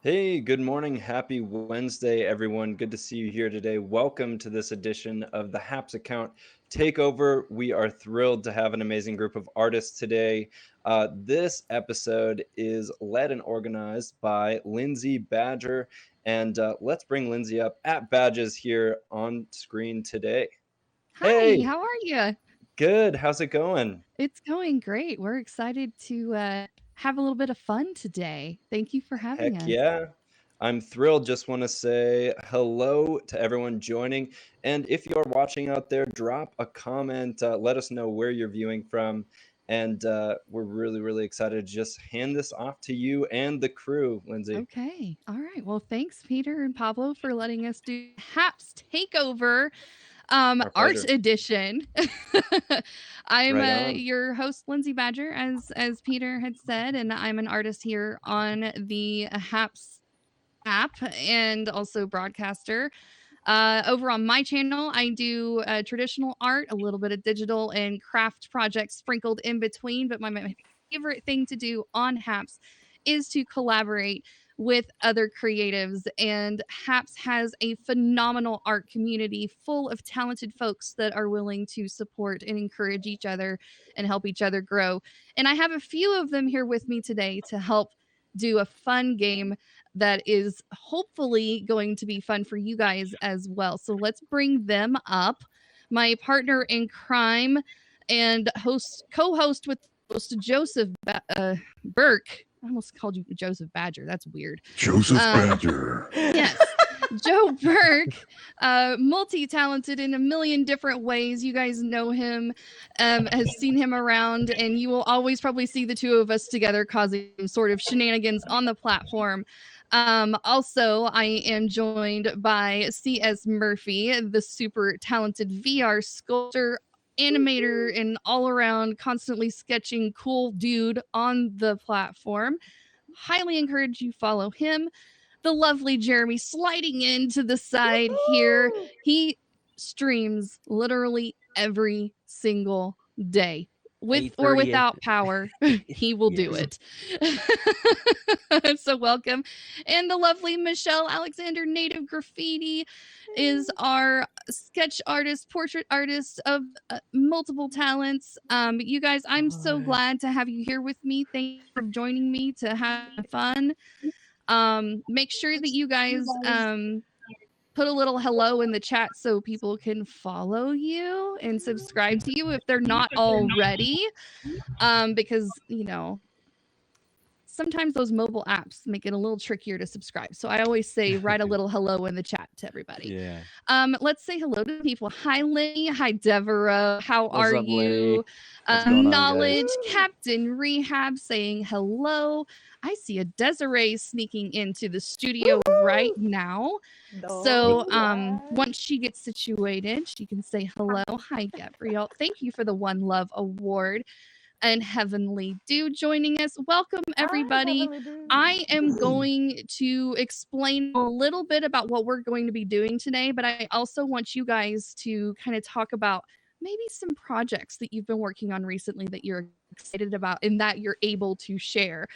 Hey, good morning. Happy Wednesday, everyone. Good to see you here today. Welcome to this edition of the Happs account Takeover. We are thrilled to have an amazing group of artists today. This episode is led and organized by Lindsay Badger. And let's bring Lindsay up at Badges here on screen today. Hi, Hey, how are you? good. How's it going? It's going great. We're excited to have a little bit of fun today. Thank you for having Heck us. yeah. I'm thrilled. Just want to say hello to everyone joining. And if you're watching out there, drop a comment. Let us know where you're viewing from. And we're really, really excited to just hand this off to you and the crew, Lindsay. Okay. All right. Well, thanks, Peter and Pablo, for letting us do Haps Takeover Our Art pleasure. Edition. I'm Right on. your host, Lindsay Badger, as Peter had said, and I'm an artist here on the Haps app and also broadcaster. Over on my channel, I do traditional art, a little bit of digital and craft projects sprinkled in between. But my favorite thing to do on Haps is to collaborate with other creatives. And Haps has a phenomenal art community full of talented folks that are willing to support and encourage each other and help each other grow. And I have a few of them here with me today to help do a fun game that is hopefully going to be fun for you guys as well. So let's bring them up. My partner in crime and co-host with host Joseph Burke. I almost called you Joseph Badger. That's weird. Joseph Badger. Yes. Joe Burke, multi-talented in a million different ways. You guys know him, has seen him around, and you will always probably see the two of us together causing sort of shenanigans on the platform. Also, I am joined by C.S. Murphy, the super talented VR sculptor, animator, and all around constantly sketching cool dude on the platform. Highly encourage you follow him. The lovely Jeremy sliding into the side here. He streams literally every single day. With or 8:30 without power, he will do Yes. it. So welcome. And the lovely Michelle Alexander Native Graffiti is our sketch artist, portrait artist of multiple talents. You guys, I'm so Hi. glad to have you here with me. Thank you for joining me to have fun. Make sure that you guys put a little hello in the chat so people can follow you and subscribe to you if they're not already. Because sometimes those mobile apps make it a little trickier to subscribe. So I always say write a little hello in the chat to everybody. Yeah. Let's say hello to people. Hi Lenny, hi Deborah. How What's are up, you? Lenny? What's going on, Knowledge, guys? Captain Rehab saying hello. I see a Desiree sneaking into the studio right now. So once she gets situated, she can say hello. Hi, Gabrielle. Thank you for the One Love Award. And Heavenly Dew joining us. Welcome, everybody. I am going to explain a little bit about what we're going to be doing today, but I also want you guys to kind of talk about maybe some projects that you've been working on recently that you're excited about and that you're able to share.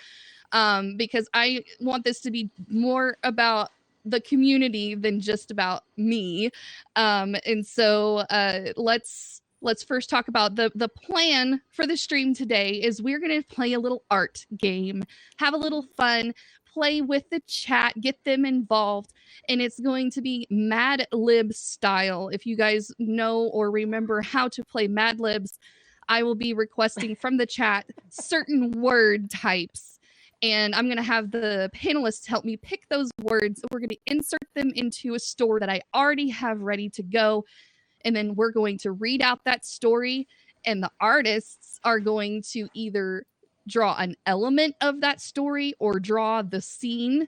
Because I want this to be more about the community than just about me. And so let's first talk about the plan for the stream today is we're going to play a little art game, have a little fun, play with the chat, get them involved, and it's going to be Mad Lib style. If you guys know or remember how to play Mad Libs, I will be requesting from the chat certain word types, and I'm going to have the panelists help me pick those words. We're going to insert them into a story that I already have ready to go. And then we're going to read out that story, and the artists are going to either draw an element of that story or draw the scene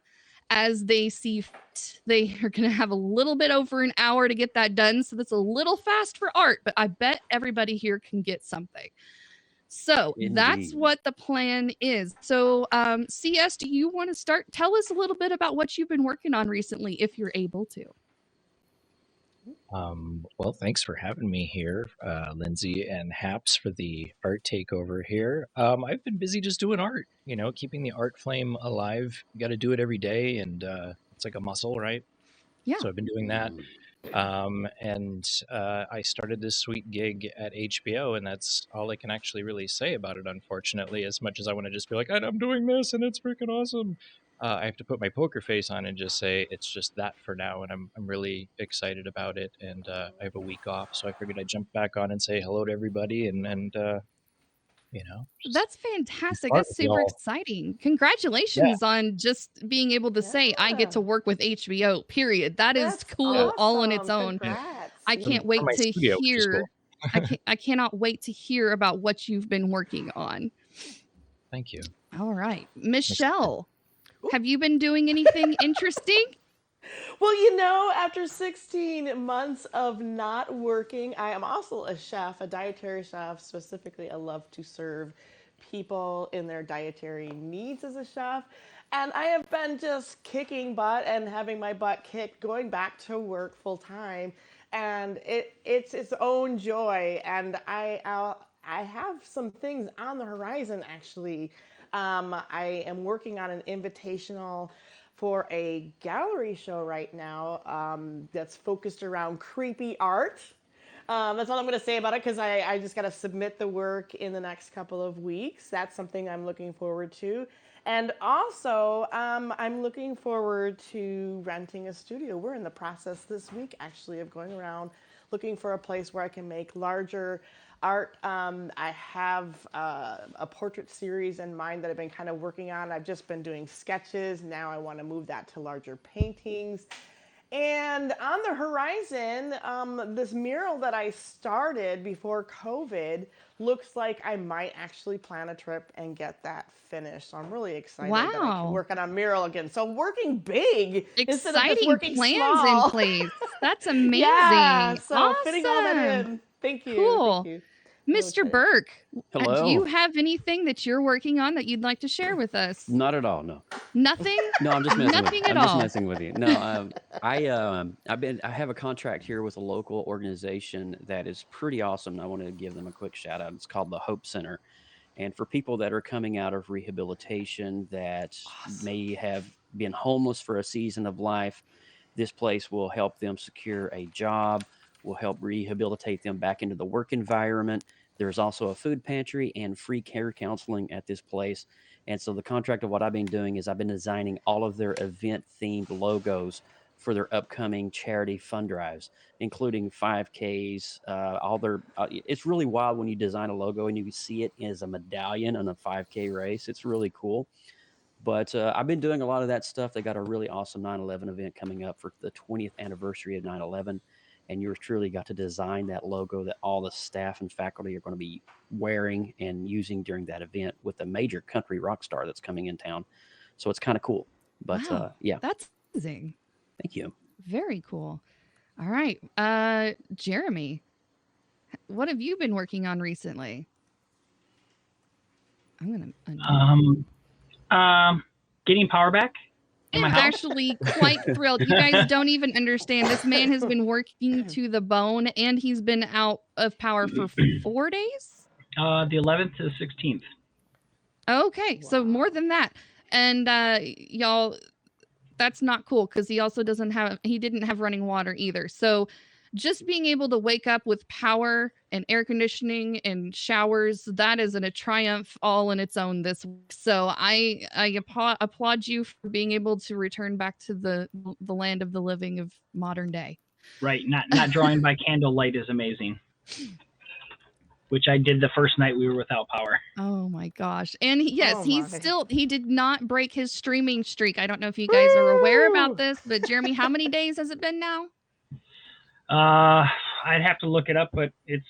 as they see fit. They are going to have a little bit over an hour to get that done. So that's a little fast for art, but I bet everybody here can get something. So that's Indeed. what the plan is. So, CS, do you want to start? Tell us a little bit about what you've been working on recently, if you're able to. Well, thanks for having me here, Lindsay and Happs, for the art takeover here. I've been busy just doing art, keeping the art flame alive. You got to do it every day, and it's like a muscle, right? Yeah. So I've been doing that. And I started this sweet gig at HBO, and that's all I can actually really say about it, unfortunately, as much as I want to just be like, I'm doing this and it's freaking awesome. I have to put my poker face on and just say it's just that for now, and I'm really excited about it. And I have a week off, so I figured I'd jump back on and say hello to everybody, and That's fantastic. fun That's with super y'all. exciting. Yeah. Congratulations on just being able to say I get to Yeah. work with HBO. Period. That is That's cool all on its awesome. own. Congrats. I Yeah. can't From wait my to studio, which is cool. hear. I cannot wait to hear about what you've been working on. Thank you. All right, I'm excited. Michelle, have you been doing anything interesting? Well, after 16 months of not working, I am also a chef, a dietary chef. Specifically, I love to serve people in their dietary needs as a chef. And I have been just kicking butt and having my butt kicked, going back to work full time. And it's its own joy. And I have some things on the horizon, actually. I am working on an invitational for a gallery show right now that's focused around creepy art. That's all I'm going to say about it because I just got to submit the work in the next couple of weeks. That's something I'm looking forward to. And also, I'm looking forward to renting a studio. We're in the process this week, actually, of going around looking for a place where I can make larger art. I have a portrait series in mind that I've been kind of working on. I've just been doing sketches. Now I want to move that to larger paintings. And on the horizon, this mural that I started before COVID looks like I might actually plan a trip and get that finished. So I'm really excited that I can Wow. work on a mural again. So working big instead of just Exciting working plans small. in place. That's amazing. Yeah, so fitting all that Awesome. in. Thank you. Cool. Thank you. I'm really Mr. excited. Burke, do Hello. you have anything that you're working on that you'd like to share with us? Not at all. No. Nothing? No, I'm just messing with Nothing you. at I'm just all. messing with you. No, I have a contract here with a local organization that is pretty awesome. And I want to give them a quick shout out. It's called the Hope Center. And for people that are coming out of rehabilitation that may have been homeless for a season of life, this place will help them secure a job, will help rehabilitate them back into the work environment. There's also a food pantry and free care counseling at this place. And so the contract of what I've been doing is I've been designing all of their event themed logos for their upcoming charity fund drives, including 5Ks, all their, it's really wild when you design a logo and you see it as a medallion on a 5K race. It's really cool. But I've been doing a lot of that stuff. They got a really awesome 9/11 event coming up for the 20th anniversary of 9/11. And yours truly got to design that logo that all the staff and faculty are going to be wearing and using during that event with a major country rock star that's coming in town. So it's kind of cool. But Wow. yeah, That's amazing. thank you. Very cool. All right. Jeremy, what have you been working on recently? I'm going to unmute. Getting power back in my I'm house. actually quite thrilled. You guys don't even understand. This man has been working to the bone, and he's been out of power for 4 days. The 11th to the 16th. Okay, so more than that, and y'all, that's not cool because he also didn't have running water either. So just being able to wake up with power and air conditioning and showers, that is a triumph all in its own this week. So I applaud you for being able to return back to the land of the living of modern day. Right, not drawing by candlelight is amazing. Which I did the first night we were without power. Oh my gosh. And yes, Oh he did not break his streaming streak. I don't know if you guys are aware about this, but Jeremy, how many days has it been now? I'd have to look it up, but it's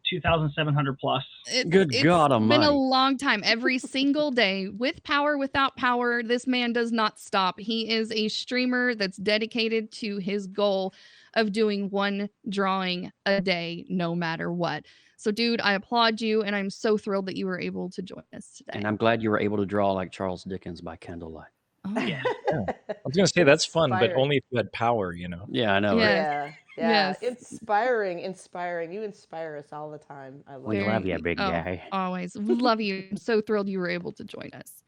2,700 plus. Good God It's been a almighty. long time. Every single day, with power, without power, this man does not stop. He is a streamer that's dedicated to his goal of doing one drawing a day, no matter what. So, dude, I applaud you, and I'm so thrilled that you were able to join us today. And I'm glad you were able to draw like Charles Dickens by candlelight. Oh, Yeah. I was gonna say that's fun, but Inspiring. only if you had power, you know. Yeah, I know. Right? yes. Yeah. Yes. Inspiring. You inspire us all the time. I love We it. love you, big guy. Always. We love you. I'm so thrilled you were able to join us.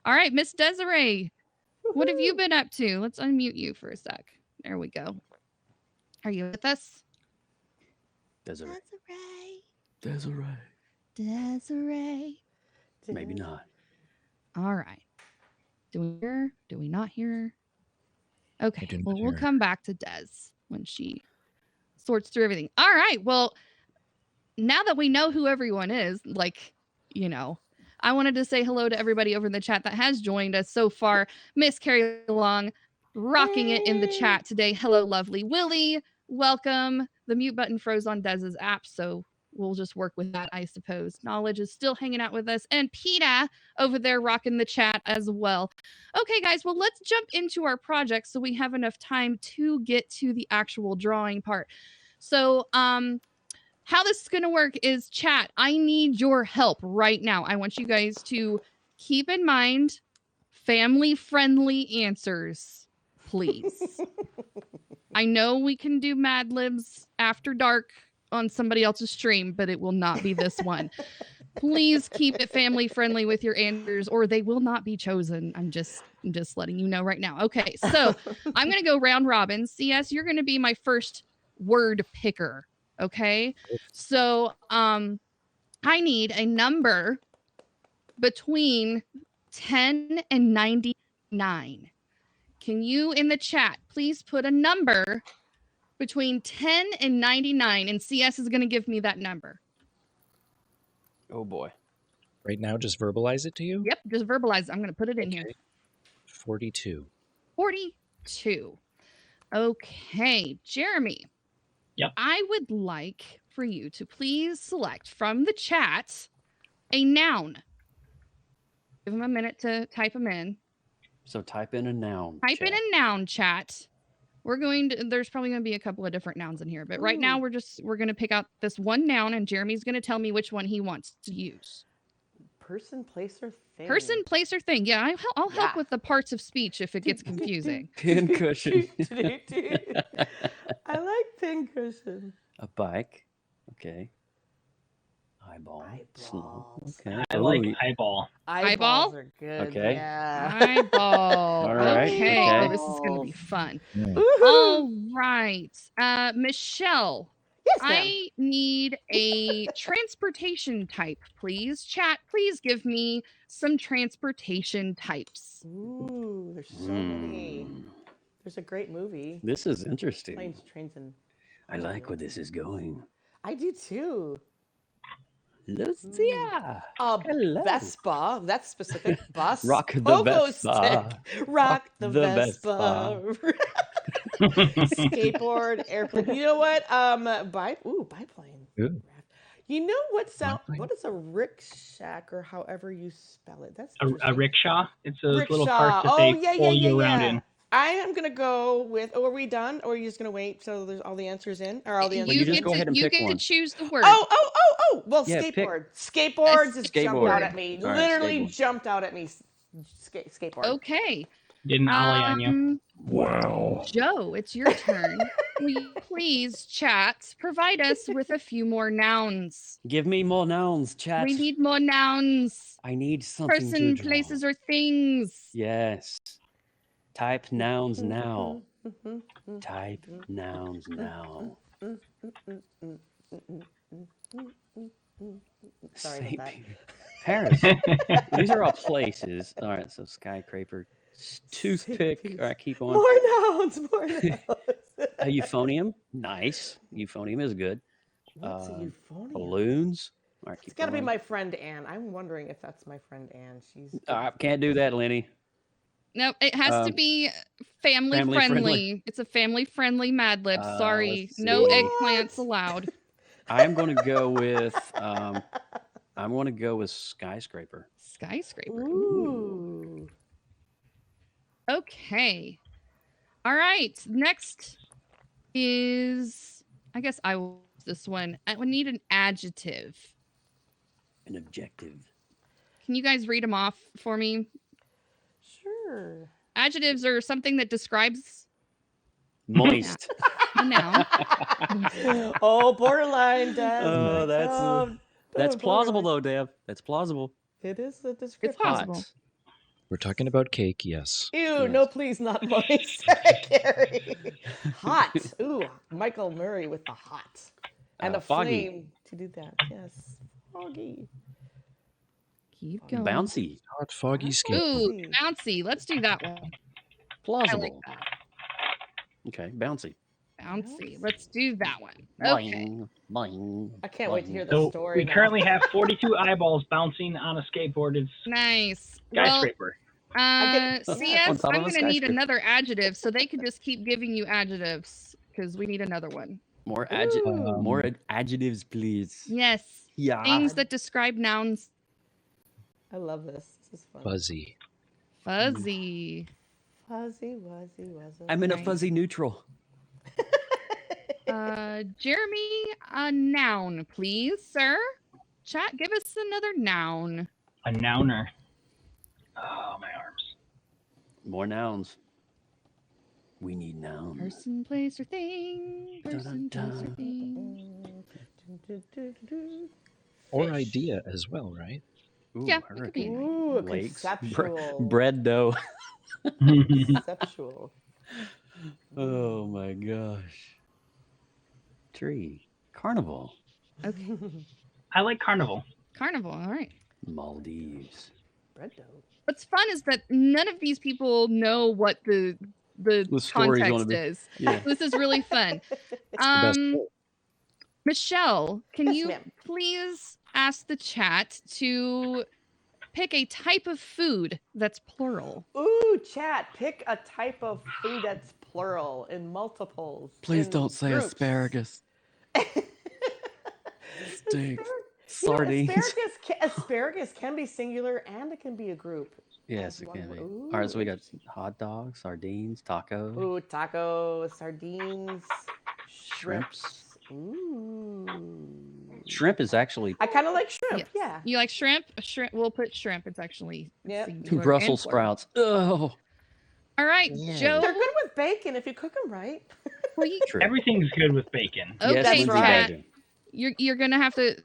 All right, Miss Desiree, what have you been up to? Let's unmute you for a sec. There we go. Are you with us? Desiree. Desiree. Desiree. Desiree. Maybe not. All right. Do we hear? Do we not hear? Okay. do not Well, we'll hear. come back to Des when she sorts through everything. All right. Well, now that we know who everyone is, like, you know, I wanted to say hello to everybody over in the chat that has joined us so far. Miss Carrie Long, rocking it in the chat today. Hello, lovely Willie. Welcome. The mute button froze on Dez's app, so we'll just work with that, I suppose. Knowledge is still hanging out with us. And PETA over there rocking the chat as well. Okay, guys, well, let's jump into our project so we have enough time to get to the actual drawing part. So, how this is going to work is, chat, I need your help right now. I want you guys to keep in mind family-friendly answers, please. I know we can do Mad Libs after dark on somebody else's stream, but it will not be this one. Please keep it family-friendly with your answers, or they will not be chosen. I'm just letting you know right now. Okay, so I'm going to go round robin. CS, you're going to be my first word picker. Okay, so I need a number between 10 and 99. Can you in the chat please put a number between 10 and 99, and CS is going to give me that number. Oh boy. Right now, just verbalize it to you. Yep, just verbalize it. I'm going to put it in here. 42. 42. Okay, Jeremy. Yep. I would like for you to please select from the chat a noun. Give them a minute to type them in. So type in a noun. Type in a noun, chat. We're going to, there's probably going to be a couple of different nouns in here, but right now we're going to pick out this one noun, and Jeremy's going to tell me which one he wants to use. Person, place, or thing. Person, place, or thing. Yeah, I'll help with the parts of speech if it gets confusing. Pincushion. I like pincushion. A bike. Okay. Eyeball. Eyeballs. Okay. I like Ooh, eyeball. Eyeballs are good. Okay. Yeah. Eyeball. All right, Okay. okay. Oh, this is going to be fun. Woohoo! All right. Michelle, Yes, ma'am. I need a transportation type, please. Chat, please give me some transportation types. Ooh, there's so many. There's a great movie. This is interesting. Planes, Trains, and I like where this is going. I do too. Lucia. Hello. Vespa. That's specific. Bus. Rock the Pogo Vespa. stick. Rock the Vespa. Skateboard, airplane. You know what? Biplane. Ooh. You know what sound? Biplane. What is a rickshaw, or however you spell it? That's A interesting. rickshaw. It's those little Rickshaw. carts that Oh, they yeah, pull yeah, you yeah, around yeah. in. I am gonna go with. Oh, are we done? Or are you just gonna wait till there's all the answers in? Or all the answers? You just get go to, ahead and you pick get one. to choose the word. Oh! Well, Yeah, pick- skateboard. Skateboards just jumped Skateboard. out at me. All right, Literally skateboard. jumped out at me. Skateboard. Okay. Didn't ollie on you. Wow. Joe, it's your turn. Will you please, chat, provide us with a few more nouns? Give me more nouns, chat. We need more nouns. I need something to Person, draw. places, or things. Yes. Type nouns now. Type nouns now. Sorry St. about that. Peter. Paris. These are all places. All right, so skyscraper, toothpick. All right, keep on. More nouns. A euphonium. Nice. Euphonium is good. What's a euphonium? Balloons. All right, keep It's got to be going. my friend Anne. I'm wondering if that's my friend Anne. She's. Can't do that, Lenny. No, it has to be family family friendly. friendly. It's a family friendly Mad Lib. Sorry, let's no see. eggplants allowed. I am going to go with. I'm going to go with skyscraper. Skyscraper. Ooh. Okay. All right. Next is, I guess I will use this one. I would need an adjective. An objective. Can you guys read them off for me? Sure. Sure. Adjectives are something that describes Moist. a noun. Oh, borderline, Des. Oh, that's plausible borderline. though, Dev. That's plausible. It is the It's description. possible. Hot. We're talking about cake, yes. Ew, Yes. no, please, not moist. Gary. Hot. Ooh, Michael Murray with the hot. And a Foggy. flame to do that. Yes. Foggy. Keep going. Bouncy. Hot, foggy skin. Ooh, bouncy. Let's do that one. I like Plausible. that. Okay, bouncy. Bouncy. Let's do that one. Okay. Boing, boing, I can't wait to hear the So story. we now. currently have 42 eyeballs bouncing on a skateboard. It's Nice. Well, skyscraper. get- On CS, top I'm of a going to need skyscraper. another adjective, so they can just keep giving you adjectives because we need another one. More adjectives, please. Yes. Yeah. Things that describe nouns. I love this. This is fun. Fuzzy. Fuzzy. Fuzzy, wuzzy, wuzzy. I'm in a Nice. fuzzy neutral. Jeremy, a noun, please, sir. Chat, give us another noun. A nouner. Oh, my arms. More nouns. We need nouns. Person, place, or thing. Person, place, or thing. Or idea as well, right? Ooh, Yeah, it could be. hurricane. Ooh, a Lakes. conceptual. Bread dough. Conceptual. Oh my gosh. Tree. Carnival. Okay. I like carnival. Carnival, all right. Maldives. Bread dough. What's fun is that none of these people know what the story's gonna context be. is. Yeah. This is really fun. best Michelle, can Yes, you ma'am. please ask the chat to pick a type of food that's plural? Ooh, chat. Pick a type of food that's plural in multiples. Please in don't say groups. asparagus. Stinks. You know, Sardines. asparagus can be singular and it can be a group. Yes, it One can be. more. All right, so we got hot dogs, sardines, tacos. Ooh, tacos, sardines, Shrimps. Ooh. Shrimp is actually I kind of like shrimp. Yes. Yeah. You like shrimp? Shrimp. We'll put shrimp. It's actually Yep. singular Brussels and plural. sprouts. Oh, All right, Yeah. Joe. They're good with bacon if you cook them right. Please. true. Everything's good with bacon. Okay, yes, That's Lindsay right. Bacon. You're gonna have to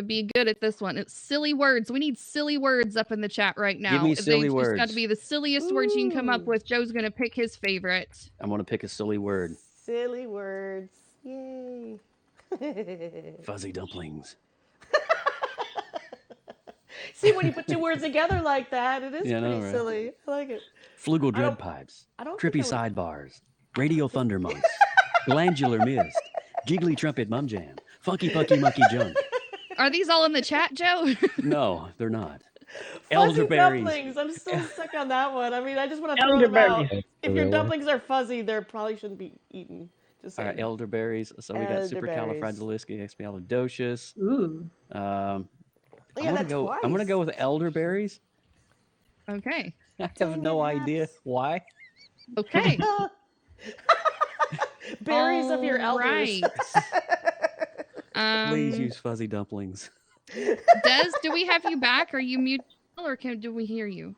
be good at this one. It's silly words. We need silly words up in the chat right now. me silly They've just got words. to be the silliest words you can come up Ooh. with. Joe's gonna pick his favorite. I'm gonna pick a silly word. Silly words. Yay. Fuzzy dumplings. See, when you put two words together like that, it is Yeah, I know, pretty right? silly. I like it. Flugel I dread don't- pipes. I don't think Trippy I would- sidebars. Radio thunder monks. Glandular mist. Giggly trumpet mum jam. Funky punky monkey junk. Are these all in the chat, Joe? No, they're not. Fuzzy Elderberries. dumplings. I'm still stuck on that one. I mean, I just want to throw them out. Elderberries. If your dumplings are fuzzy, they probably shouldn't be eaten. Just All saying. right, elderberries. So we got Elderberries. supercalifragilisticexpialidocious. Ooh. Yeah, that's I'm gonna twice. go with elderberries. Okay. I have Dang no it, idea Happs. why. Okay. Berries of your elders. Right. Please use fuzzy dumplings. Des, do we have you back? Are you muted or do we hear you?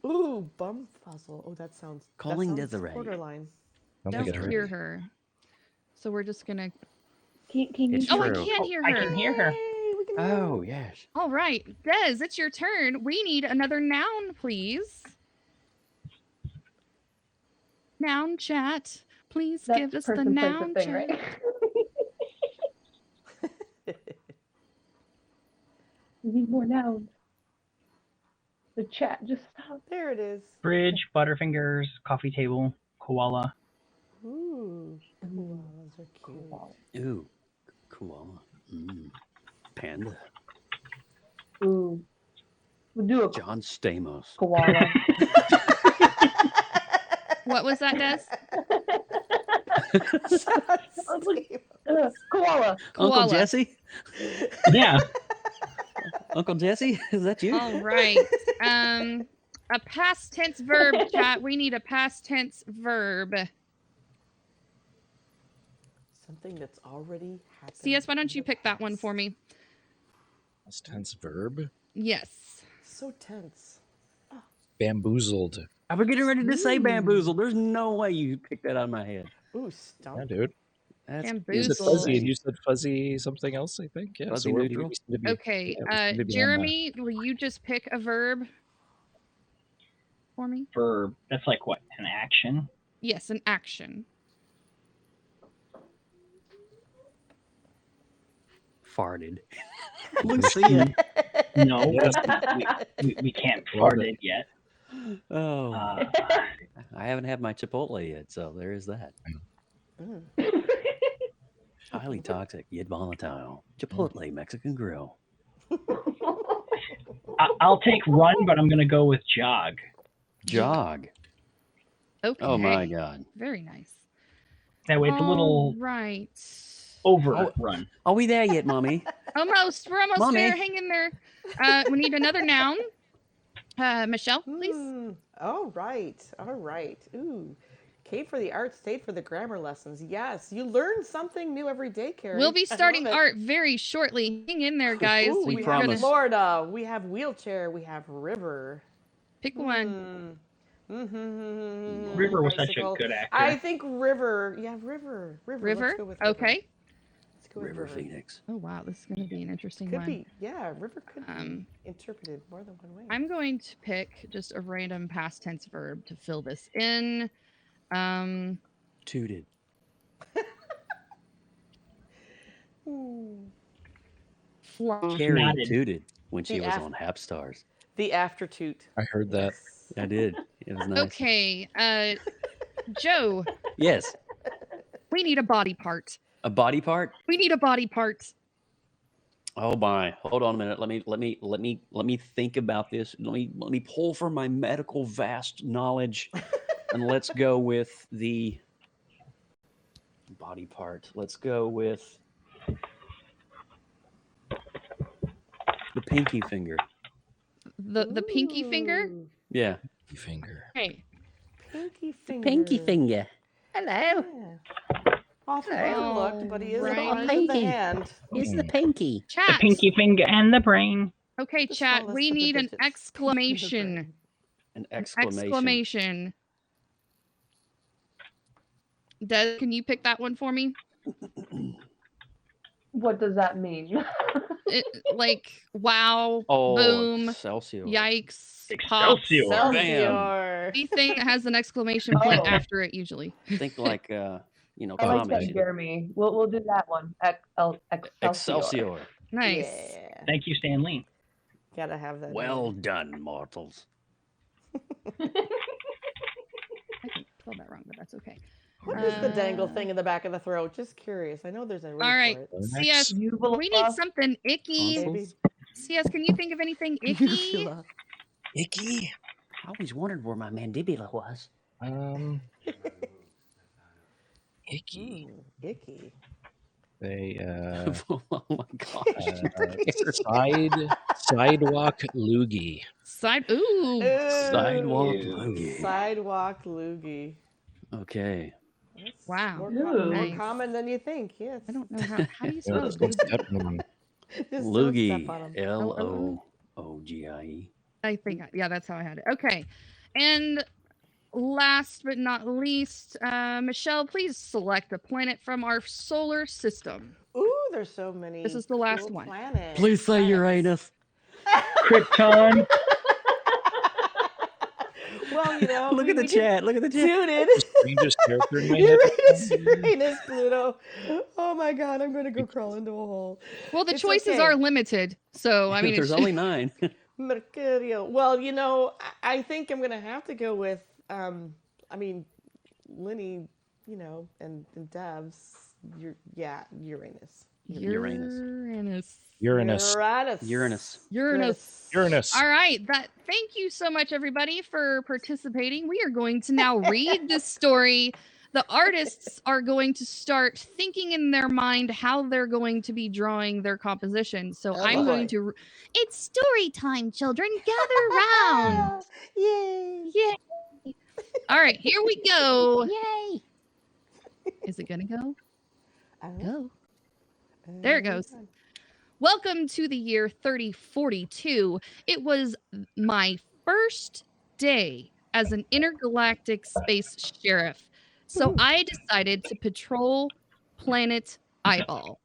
Ooh, bum fuzzle. Oh, that sounds. Calling that sounds Desiree. borderline. I don't Don't think it hurt. hear her. So we're just gonna. Can you It's Oh, I true. can't hear I her. can hear her. Yay, we can hear Oh, yes. All right, Des, it's your turn. We need another noun, please. Noun chat. Please That's give us the person, place, or noun thing, chat. right? We need more nouns. The chat just stopped. There it is. Bridge, Butterfingers, coffee table, koala. Ooh, koalas are cute. Ooh, koala. Panda. Ooh. We'll do a John Stamos. koala. What was that, Des? Koala. Uncle Koala. Jesse? Yeah. Uncle Jesse? Is that you? All right. A past tense verb, chat. We need a past tense verb. Something that's already happened. CS, why don't you in the pick that one past. for me? Past tense verb. Yes. So tense. Bamboozled. I was getting ready to say Ooh. bamboozled. There's no way you picked that out of my head. Ooh, Yeah, stump. dude. That's You said Bamboozled. fuzzy, and insane. you said fuzzy something else, I think. Yeah, Fuzzy so we neutral? seem to be, Okay, yeah, we seem to be on Jeremy, will you just pick a verb for me? Verb. That's like what? An action? Yes, an action. Farted. Let's see ya. No, Yes. we can't Love fart it. it yet. Oh, Uh, I haven't had my Chipotle yet, so there is that. Mm. Highly toxic yet volatile. Chipotle Mexican Grill. I'll take run, but I'm going to go with jog. Jog. Okay. Oh my God. Very nice. That way it's a little right. over run. Are we there yet, Mommy? Almost. We're almost Mommy. there. Hang in there. We need another noun. Michelle, please. All right. All right. Ooh. K for the art, stayed for the grammar lessons. Yes, you learn something new every day, Carrie. We'll be I love starting it. art very shortly. Hang in there, guys. Ooh, We we promise. have Florida. We have wheelchair. We have river. Pick one. River was such a Bicycle. good actor. I think river. Yeah, river. River. Let's go with river. Okay. Let's go with River Phoenix. Oh wow, this is going to be an interesting Could one. be. Yeah, river could be interpreted more than one way. I'm going to pick just a random past tense verb to fill this in. Tooted. Carrie Nodded. tooted when she The was af- on Happs Stars. The after toot. I heard that. I did. It was nice. Okay. Joe, Yes. we need a body part. A body part? We need a body part. Oh my! Hold on a minute. Let me think about this. Let me pull from my medical vast knowledge, and let's go with the body part. Let's go with the pinky finger. The pinky finger? Ooh, Yeah. Finger. Hey. Pinky finger. Pinky finger. Hello. Yeah. Off Hello. overlooked, but he is Right. blind in the hand. It's the pinky. The Chat. pinky finger and the brain. Okay, The chat. smallest We of the need an digits. exclamation. An An exclamation. exclamation. Des, can you pick that one for me? What does that mean? Like, wow, Oh, boom, Excelsior. yikes, pop. Excelsior. Excelsior. Anything that has an exclamation point Oh. after it, usually. Think like I like comics. that, Jeremy. We'll do that one. Excelsior. Excelsior. Nice. Yeah. Thank you, Stan Lee. Gotta have that. Well done, mortals. I can spell that wrong, but that's okay. What is the dangle thing in the back of the throat? Just curious. I know there's a word All right. for it. CS, Uvula. we need something icky. Maybe. CS, can you think of anything icky? Uvula. Icky. I always wondered where my mandibula was. Icky. Icky. They Oh my gosh. sidewalk loogie. Ooh. Sidewalk Ooh. loogie. Sidewalk loogie. Okay. That's Wow. More, Ooh. more Nice. common than you think. Yes. I don't know how do you Yeah, spell just don't loogie? step in one. Just don't Loogie. step on 'em. Loogie. I think, yeah, that's how I had it. Okay. And last but not least, Michelle, please select a planet from our solar system. Ooh, there's so many. This is the last cool one. Planets. Please say Uranus. Krypton. Well, you know. Look at the we chat. Look at the chat. Tuned. Strangest character in my head. Uranus, Pluto. Oh my God, I'm going to go crawl into a hole. Well, the It's choices okay. are limited. So, I mean, There's only 9. Mercurio. Well, you know, I think I'm going to have to go with, Lenny, you know, and Devs. Uranus. Uranus. Uranus. All right. Thank you so much, everybody, for participating. We are going to now read this story. The artists are going to start thinking in their mind how they're going to be drawing their composition. So I'm going to. It's story time, children. Gather round. Yay. Yay. All right, here we go. Yay. Is it going to go? Oh, Go. There it goes. Welcome to the year 3042. It was my first day as an intergalactic space sheriff. So I decided to patrol planet Eyeball.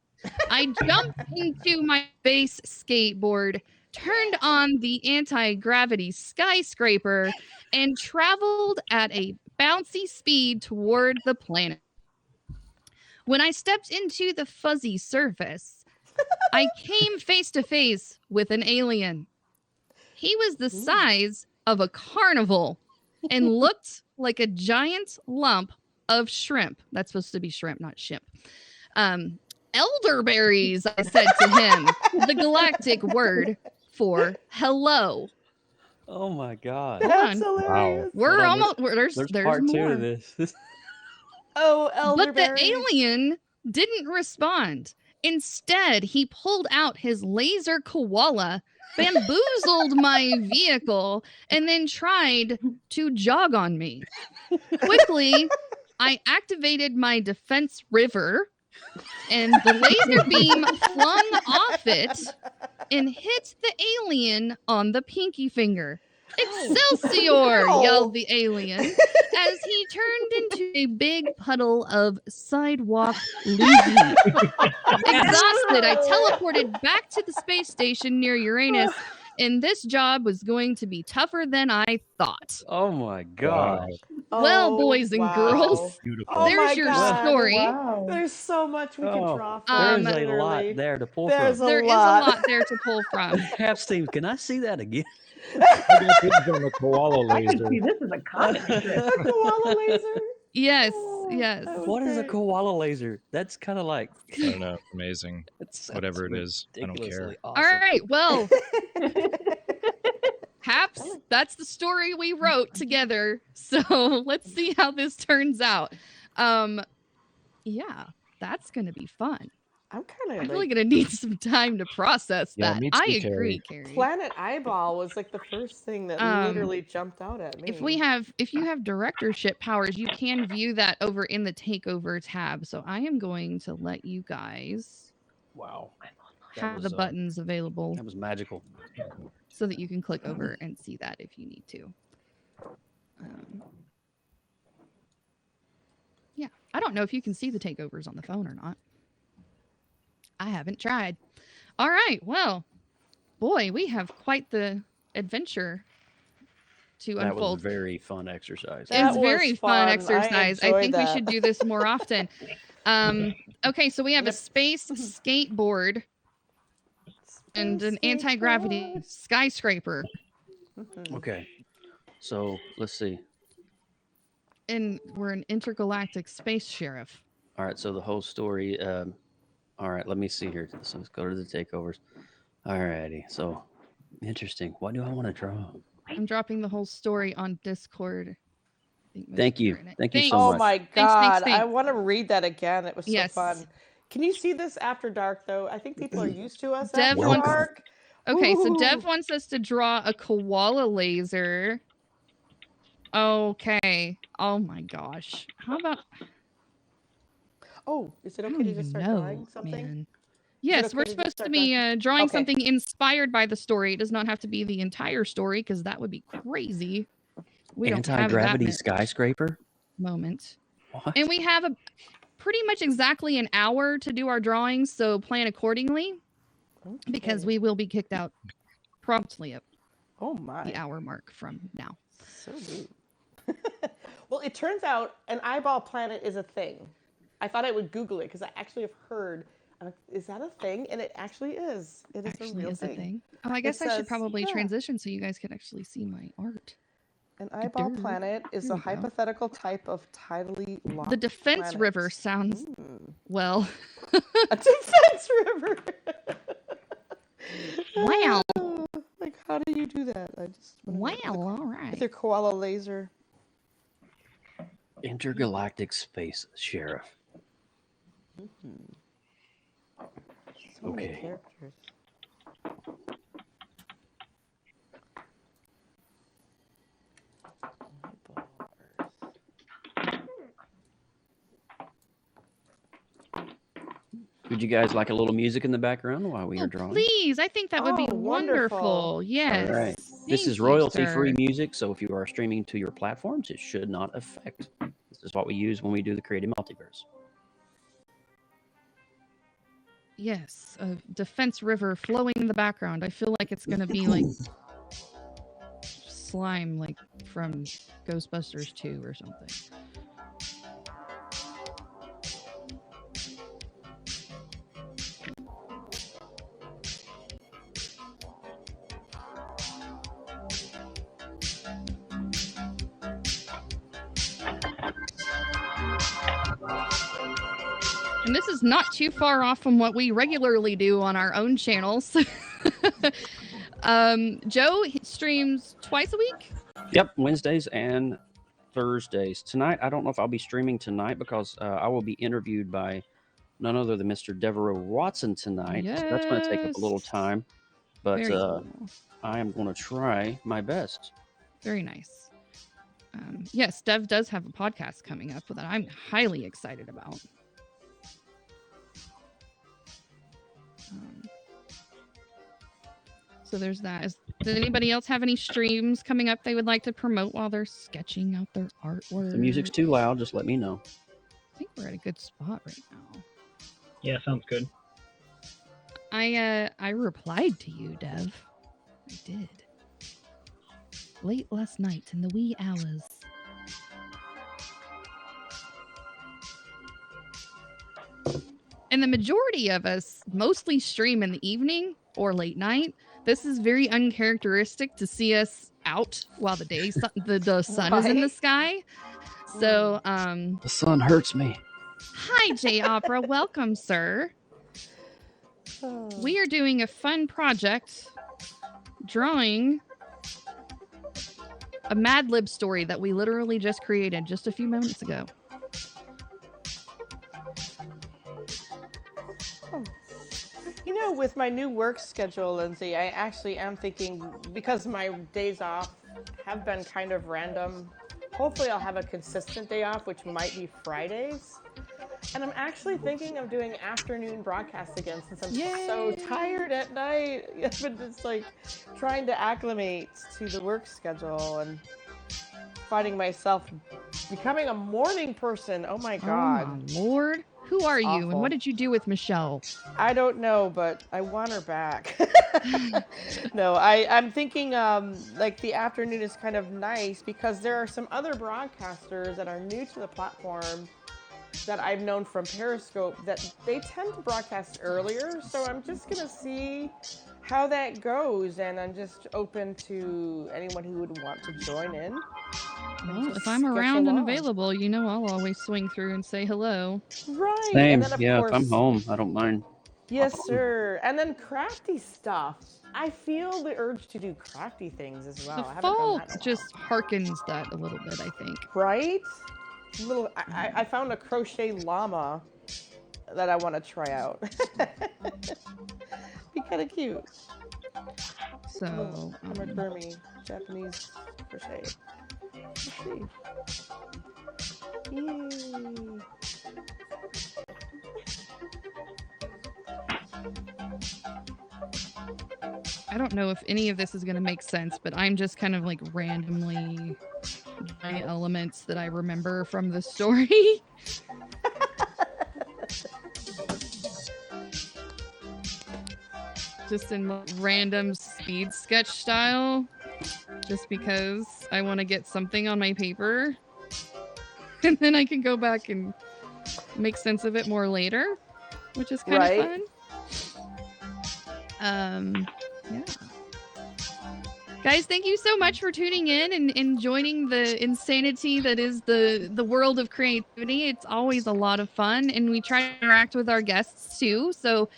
I jumped into my space skateboard, turned on the anti-gravity skyscraper, and traveled at a bouncy speed toward the planet. When I stepped into the fuzzy surface, I came face to face with an alien. He was the size of a carnival and looked like a giant lump of shrimp. That's supposed to be shrimp, not shimp. Elderberries, I said to him, the galactic word for hello. Oh my God. Hold That's on. hilarious. We're Hold on, almost, there's part two more. to this. Oh, But the elderberries. alien didn't respond. Instead, he pulled out his laser koala, bamboozled my vehicle, and then tried to jog on me. Quickly, I activated my defense river, and the laser beam flung off it and hit the alien on the pinky finger. Excelsior! Ow. Yelled the alien as he turned into a big puddle of sidewalk loogie. Exhausted, I teleported back to the space station near Uranus, and this job was going to be tougher than I thought. Oh my God. Well, boys and girls, Beautiful. Oh there's my your God. story. Wow. There's so much we could draw from. There's a literally. lot there to pull There's from. a There is lot. a lot there to pull from. Happs team, can I see that again? I got things on the koala I could laser. see this as a comic strip. The koala laser. Yes, Oh, yes. that was What is a great. koala laser? That's kind of like I don't know. Amazing. that sounds Whatever it is, I don't care. ridiculously All awesome. right, well, Happs, that's the story we wrote together. So let's see how this turns out. Yeah, that's gonna be fun. I'm kind I'm of really like, gonna need some time to process Yeah, that. me too, I Carrie. agree, Carrie. Planet Eyeball was like the first thing that literally jumped out at me. If you have directorship powers, you can view that over in the Takeover tab. So I am going to let you guys Wow. That have was, the buttons available That was magical. so that you can click over and see that if you need to. Yeah, I don't know if you can see the takeovers on the phone or not. I haven't tried. All right, well, boy, we have quite the adventure to That was a unfold. very fun exercise. That It's was very fun fun. I exercise. I enjoyed think we that. should do this more often. Okay, so we have a Yep. space skateboard and an anti-gravity skyscraper, Okay. So let's see. and we're an intergalactic space sheriff. All right. So the whole story. All right. Let me see here. So let's go to the takeovers. All righty. So interesting. What do I want to draw? I'm dropping the whole story on Discord. I think Thank most you. are in it. Thank you so Thanks. Oh much. my Thanks, God. I thanks. want to read that again. It was so Yes. fun. Can you see this after dark, though? I think people are used to us Dev after wants- dark. Okay, so Ooh. Dev wants us to draw a koala laser. Okay. Oh my gosh. How about Oh, is it I okay don't to even just start know, drawing something? man. Yes, okay we're to just supposed to start be drawing Okay. something inspired by the story. It does not have to be the entire story because that would be crazy. We don't have Anti-gravity that skyscraper. moment. What? And we have a pretty much exactly an hour to do our drawings, so plan accordingly because Okay. we will be kicked out promptly at Oh my. the hour mark from now. So neat. Well, it turns out an eyeball planet is a thing. I thought I would Google it because I actually have heard. Is that a thing? And it actually is. It is a Actually real is thing. a thing. Oh, I guess I says- should probably yeah. transition so you guys can actually see my art. An eyeball Durr. planet is Here a we go. hypothetical type of tidally locked The defense planet. river sounds well. A defense river. Wow. Like, how do you do that? I just wanna know. Well, all right. With your koala laser. Intergalactic space sheriff. So many Okay. characters. Would you guys like a little music in the background while we Oh, are drawing? please. I think that would be Oh, wonderful. wonderful. Yes. All right. This Thank is you, royalty-free sir. music, so if you are streaming to your platforms, it should not affect. This is what we use when we do the Creative Multiverse. Yes, a defense river flowing in the background. I feel like it's gonna be like slime, like from Ghostbusters 2 or something. And this is not too far off from what we regularly do on our own channels. Joe streams twice a week? Yep, Wednesdays and Thursdays. Tonight, I don't know if I'll be streaming tonight because I will be interviewed by none other than Mr. Devereaux Watson tonight. So that's going to take up a little time, but Very cool. I am going to try my best. Very nice. Yes, Dev does have a podcast coming up that I'm highly excited about. So there's that. Does anybody else have any streams coming up they would like to promote while they're sketching out their artwork? If the music's too loud, just let me know. I think we're at a good spot right now. Yeah, sounds good. I replied to you, Dev. I did. Late last night in the wee hours. And the majority of us mostly stream in the evening or late night. This is very uncharacteristic to see us out while the day the sun is in the sky. So the sun hurts me. Hi, J Opera. Welcome, sir. We are doing a fun project, drawing a Mad Lib story that we literally just created just a few moments ago. You know, with my new work schedule, Lindsay, I actually am thinking, because my days off have been kind of random, hopefully I'll have a consistent day off, which might be Fridays. And I'm actually thinking of doing afternoon broadcasts again since I'm so tired at night. I've been just like trying to acclimate to the work schedule and finding myself becoming a morning person. Oh my God. Oh my Lord. Who are you and what did you do with Michelle? I don't know, but I want her back. No, I'm thinking like the afternoon is kind of nice because there are some other broadcasters that are new to the platform that I've known from Periscope that they tend to broadcast earlier. So I'm just going to see how that goes. And I'm just open to anyone who would want to join in. Well, if I'm around and available, you know I'll always swing through and say hello. Right. Same. And then, of course, if I'm home, I don't mind. Yes, sir. And then crafty stuff. I feel the urge to do crafty things as well. The fall just harkens that a little bit, I think. Right? I found a crochet llama that I want to try out. Be kind of cute. So, amigurumi, Japanese crochet. Let's see. Yay. I don't know if any of this is going to make sense, but I'm just kind of like randomly my elements that I remember from the story. Just in random speed sketch style, just because I want to get something on my paper. And then I can go back and make sense of it more later, which is kind of fun. Yeah. Guys, thank you so much for tuning in and joining the insanity that is the world of creativity. It's always a lot of fun, and we try to interact with our guests too. So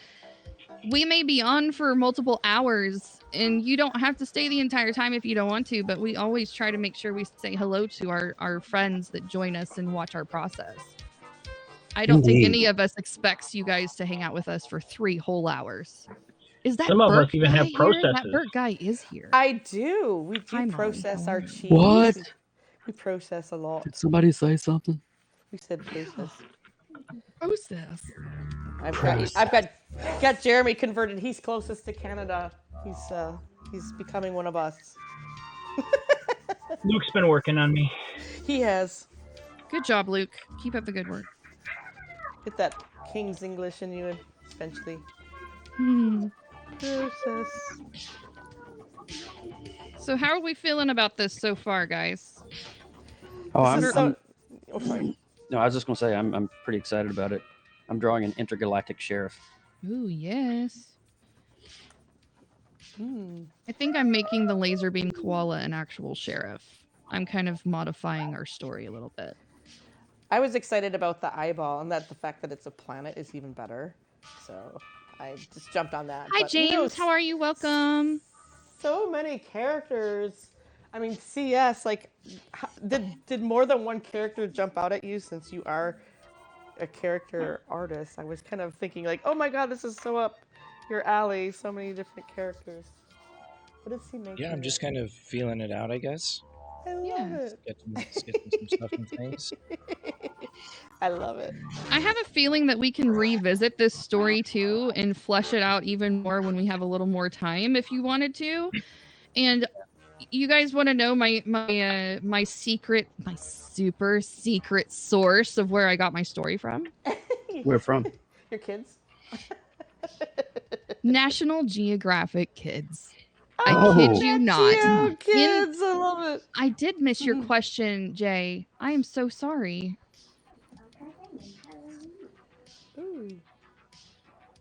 we may be on for multiple hours, and you don't have to stay the entire time if you don't want to, but we always try to make sure we say hello to our friends that join us and watch our process. I don't think any of us expects you guys to hang out with us for 3 whole hours. Is that some of Bert us even have here? processes? That Bert guy is here. I do. We do process our cheese. What? We process a lot. Did somebody say something? We said process. Process. I've got Jeremy converted. He's closest to Canada. He's becoming one of us. Luke's been working on me. He has. Good job, Luke. Keep up the good work. Get that King's English in you eventually. Process. So how are we feeling about this so far, guys? Oh, This is so. I'm Oh, sorry. no, I was just gonna say I'm pretty excited about it. I'm drawing an intergalactic sheriff. Ooh, yes. Hmm. I think I'm making the laser beam koala an actual sheriff. I'm kind of modifying our story a little bit. I was excited about the eyeball, and that the fact that it's a planet is even better. So I just jumped on that. Hi, But James. How are you? Welcome. So many characters. I mean, CS. Like, did more than one character jump out at you since you are a character artist? I was kind of thinking like, oh my god, this is so up your alley. So many different characters. What is he making? Yeah, I'm just kind of feeling it out, I guess. I love Yeah. it. Skipping some stuff and things. I love it. I have a feeling that we can revisit this story too and flesh it out even more when we have a little more time if you wanted to. And you guys want to know my secret, my super secret source of where I got my story from? Where from? Your kids? National Geographic Kids. Oh. I kid you not. Geo kids, I love it. I did miss your question, Jay. I am so sorry. Ooh.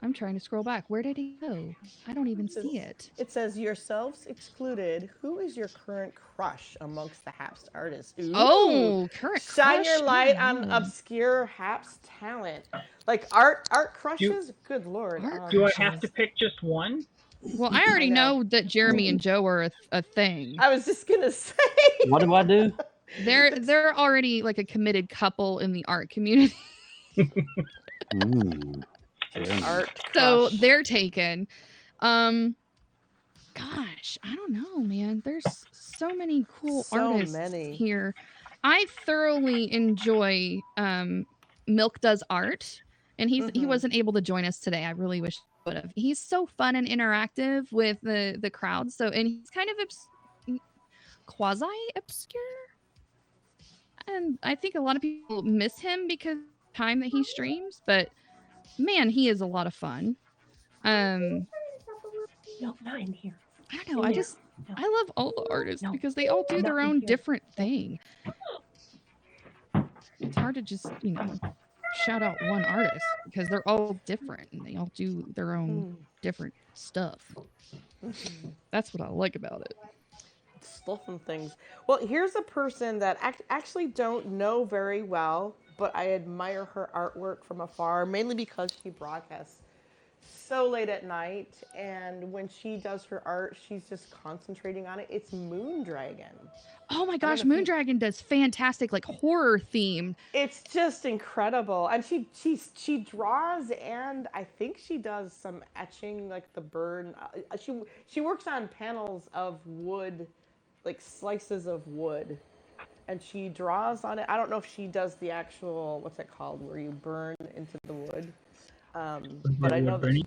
I'm trying to scroll back. Where did he go? I don't even see it. It says yourselves excluded. Who is your current crush amongst the Happs artists? Ooh. Oh, current Shine crush. your light on Oh. obscure Happs talent. Like art crushes? Good lord. Art Do I have to pick just one? Well, I already I know. know that Jeremy and Joe are a thing. I was just gonna say. What do I do? They're already like a committed couple in the art community. Art So crush. they're taken. Gosh, I don't know, man. There's so many cool So artists many. here. I thoroughly enjoy Milk Does Art, and he wasn't able to join us today. I really wish he would have. He's so fun and interactive with the crowd. So, and he's kind of quasi obscure, and I think a lot of people miss him because of the time that he streams. But man, he is a lot of fun. No, not in here. I don't know. In there. I love all the artists No. because they all do Not their in own here. different thing. It's hard to just, shout out one artist because they're all different and they all do their own different stuff. That's what I like about it. Stuff and things. Well, here's a person that actually don't know very well, but I admire her artwork from afar, mainly because she broadcasts so late at night, and when she does her art, she's just concentrating on it. It's Moondragon. Oh my gosh, Moondragon does fantastic, like horror themed. It's just incredible, and she draws, and I think she does some etching, like the bird. She works on panels of wood, like slices of wood, and she draws on it. I don't know if she does the actual, what's it called, where you burn into the wood. But I know that.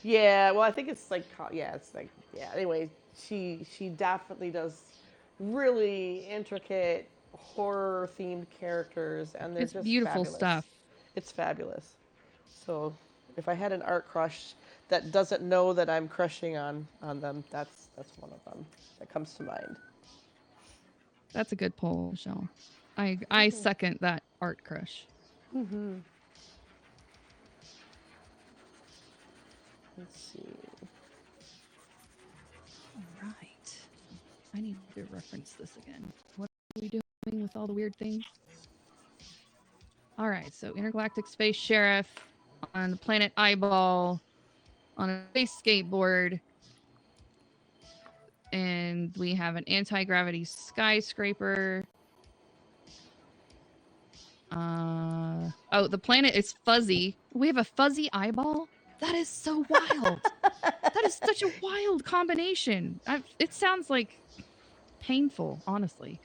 Yeah, well, I think it's like, it's like, Anyway, she definitely does really intricate horror themed characters, and they're It's just beautiful fabulous. stuff. It's fabulous. So, if I had an art crush that doesn't know that I'm crushing on them, that's one of them that comes to mind. That's a good poll, Michelle. I second that art crush. Let's see. All right. I need to reference this again. What are we doing with all the weird things? All right, so Intergalactic Space Sheriff on the planet Eyeball on a space skateboard. And we have an anti-gravity skyscraper. Oh, the planet is fuzzy. We have a fuzzy eyeball? That is so wild. That is such a wild combination. It sounds like painful, honestly.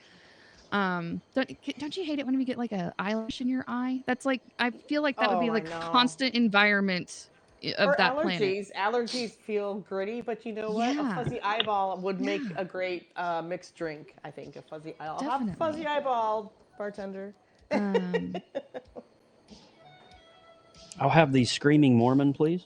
Don't you hate it when we get like an eyelash in your eye? That's like, I feel like that would be like a constant environment of Or that planet. allergies. Allergies feel gritty, but you know what? A Yeah. fuzzy eyeball would make Yeah. a great mixed drink. I think I'll have a Definitely. fuzzy eyeball, bartender. Um, I'll have the Screaming Mormon, please.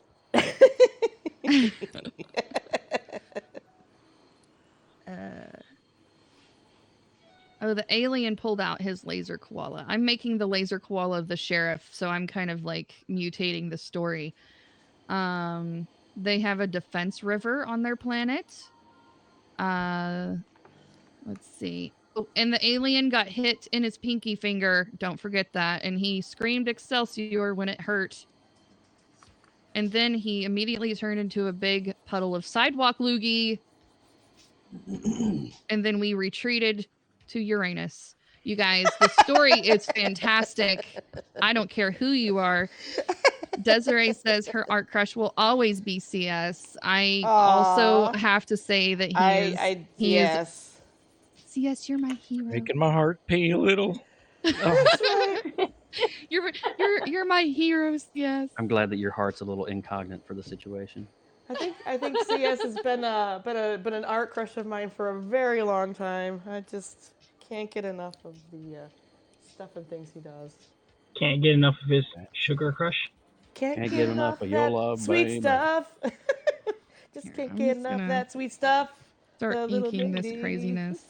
Oh, the alien pulled out his laser koala. I'm making the laser koala the sheriff, so I'm kind of like mutating the story. They have a defense river on their planet. Let's see. Oh, and the alien got hit in his pinky finger. Don't forget that. And he screamed Excelsior when it hurt. And then he immediately turned into a big puddle of sidewalk loogie. And then we retreated to Uranus. You guys, the story is fantastic. I don't care who you are. Desiree says her art crush will always be CS. I also Aw. have to say that he is yes. CS, you're my hero. Making my heart pay a little. That's right. You're my hero, CS. I'm glad that your heart's a little incognate for the situation. I think CS has been an art crush of mine for a very long time. I just can't get enough of the stuff and things he does. Can't get enough of his sugar crush. Can't get enough of your that love, sweet baby. stuff. Just Here, can't I'm get just enough of gonna that sweet stuff. Start The little inking this lady. craziness.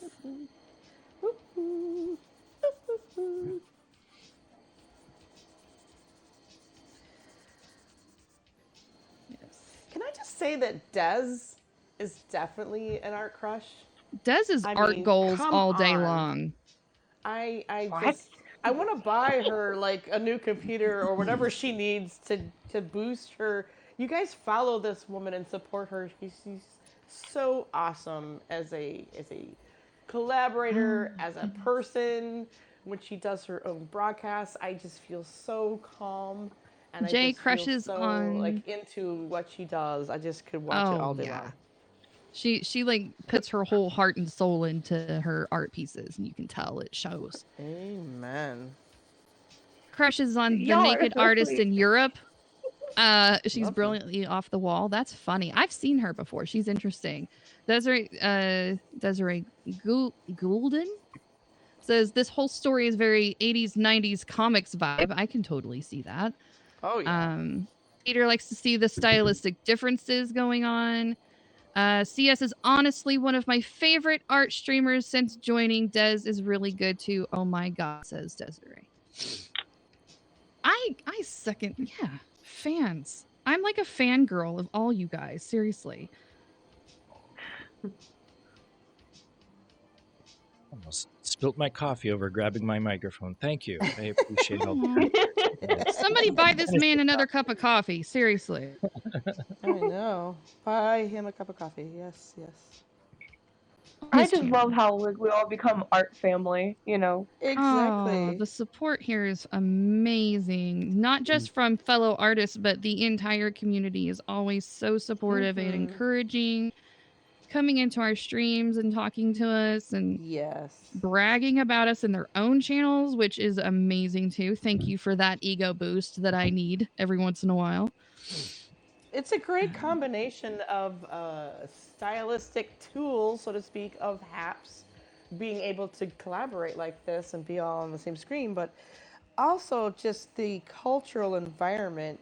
Can I just say that Des is definitely an art crush? Dez's art goals come all day on. long. I want to buy her like a new computer or whatever she needs to boost her. You guys follow this woman and support her. She's so awesome as a collaborator, as a person. When she does her own broadcasts, I just feel so calm. And Jay I just crushes feel so on like into what she does. I just could watch it all day long. She like puts her whole heart and soul into her art pieces, and you can tell it shows. Amen. Crushes on the Y'all are naked so artist sweet. in Europe. She's Lovely. brilliantly off the wall. That's funny. I've seen her before. She's interesting. Desiree Goulden says this whole story is very 80s 90s comics vibe. I can totally see that. Oh yeah. Peter likes to see the stylistic differences going on. CS is honestly one of my favorite art streamers since joining. Des is really good too. Oh my god, says Desiree. I second, yeah, fans. I'm like a fangirl of all you guys, seriously. Almost spilt my coffee over grabbing my microphone. Thank you. I appreciate all the Somebody buy this man another cup of coffee, seriously. I know. Buy him a cup of coffee. Yes, yes. I just love how like we all become art family, you know. Exactly. Oh, the support here is amazing. Not just from fellow artists, but the entire community is always so supportive and encouraging, coming into our streams and talking to us and bragging about us in their own channels, which is amazing too. Thank you for that ego boost that I need every once in a while. It's a great combination of stylistic tools, so to speak, of Happs being able to collaborate like this and be all on the same screen, but also just the cultural environment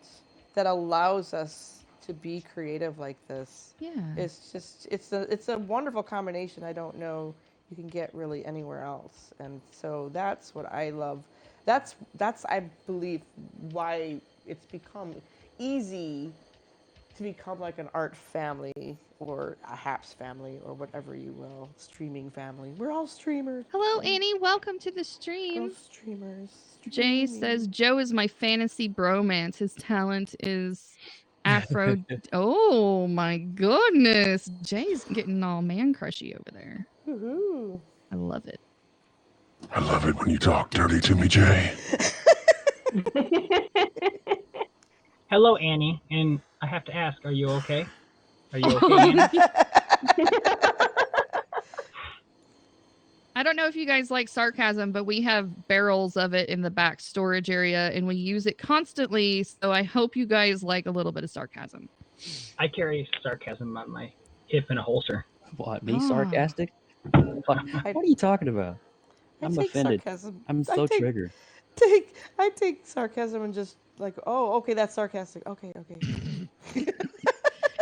that allows us to be creative like this. Yeah. It's a wonderful combination. I don't know you can get really anywhere else. And so that's what I love. That's I believe why it's become easy to become like an art family or a Happs family or whatever you will, streaming family. We're all streamers. Hello, Annie. Welcome to the stream. We're streamers. Jay says Joe is my fantasy bromance. His talent is Afro. Oh my goodness, Jay's getting all man crushy over there. Woohoo! I love it. I love it when you talk dirty to me, Jay. Hello, Annie, and I have to ask, are you okay? Are you okay, Annie? I don't know if you guys like sarcasm, but we have barrels of it in the back storage area and we use it constantly. So I hope you guys like a little bit of sarcasm. I carry sarcasm on my hip in a holster. What, me Ah. sarcastic? What are you talking about? I'm take offended. sarcasm. I'm so triggered. I take sarcasm and just like, oh, okay, that's sarcastic. Okay.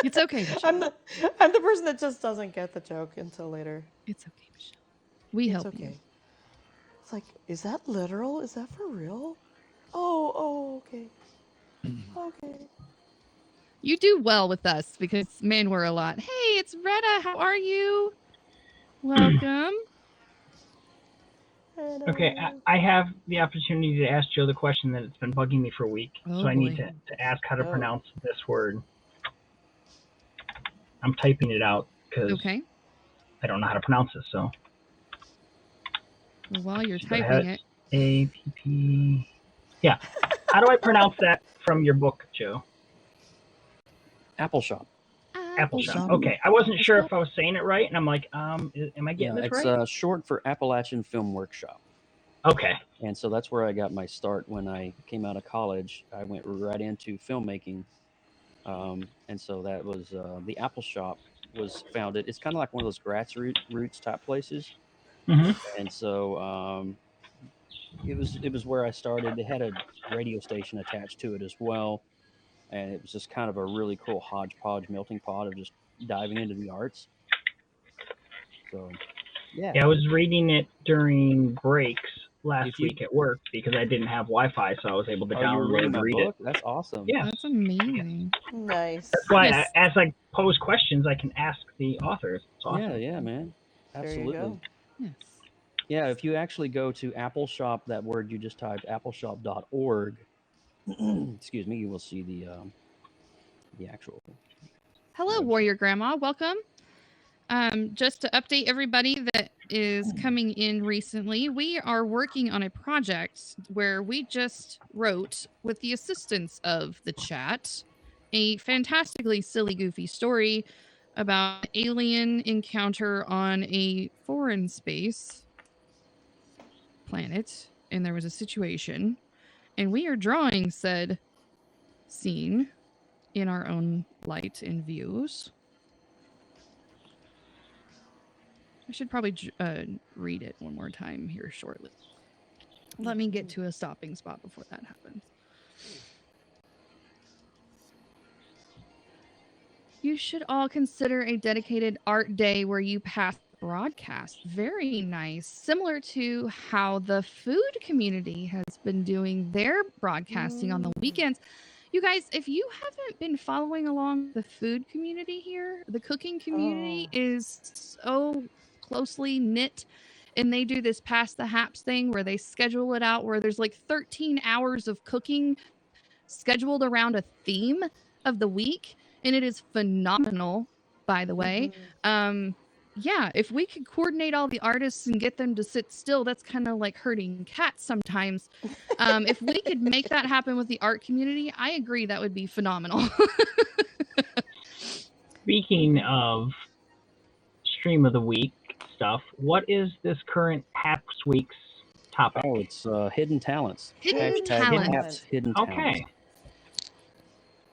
It's okay, Michelle. I'm the person that just doesn't get the joke until later. It's okay, Michelle. We It's help okay. you. It's like, is that literal? Is that for real? Oh, okay. Okay. You do well with us because, man, we're a lot. Hey, it's Retta. How are you? Welcome. Okay, I have the opportunity to ask Joe the question that it's been bugging me for a week. Oh, so I need boy. to ask how to Oh. pronounce this word. I'm typing it out because Okay. I don't know how to pronounce it. So Well, while you're but I have typing it, APP. Yeah. How do I pronounce that from your book, Joe? Apple Shop. Apple Shop. Okay, I wasn't sure if I was saying it right, and I'm like, am I getting this it's right? short for Appalachian Film Workshop. Okay. And so that's where I got my start when I came out of college. I went right into filmmaking. And so that was the Apple Shop was founded. It's kind of like one of those grassroots type places. Mm-hmm. And so it was where I started. They had a radio station attached to it as well. And it was just kind of a really cool hodgepodge melting pot of just diving into the arts. So, yeah. Yeah, I was reading it during breaks last week at work because I didn't have Wi-Fi, so I was able to download you were reading my read book? it. That's awesome. Yeah, that's amazing. Nice. That's why Yes. as I pose questions, I can ask the authors. It's awesome. Yeah, man. Absolutely. There you go. Yes. Yeah, if you actually go to Apple Shop, that word you just typed, appleshop.org, excuse me, you will see the actual. Hello, Warrior Grandma. Welcome. Just to update everybody that is coming in recently, we are working on a project where we just wrote, with the assistance of the chat, a fantastically silly, goofy story about an alien encounter on a foreign space planet, and there was a situation, and we are drawing said scene in our own light and views. I should probably read it one more time here shortly. Let me get to a stopping spot before that happens. You should all consider a dedicated art day where you pass broadcast. Very nice. Similar to how the food community has been doing their broadcasting on the weekends. You guys, if you haven't been following along the food community here, the cooking community is so closely knit, and they do this Pass the Happs thing where they schedule it out where there's like 13 hours of cooking scheduled around a theme of the week, and it is phenomenal, by the way. Yeah, if we could coordinate all the artists and get them to sit still, that's kind of like herding cats sometimes. If we could make that happen with the art community, I agree that would be phenomenal. Speaking of stream of the week stuff, what is this current Happs week's topic? Oh, it's hidden talents. Hidden Hashtag talents. hidden Okay. talents.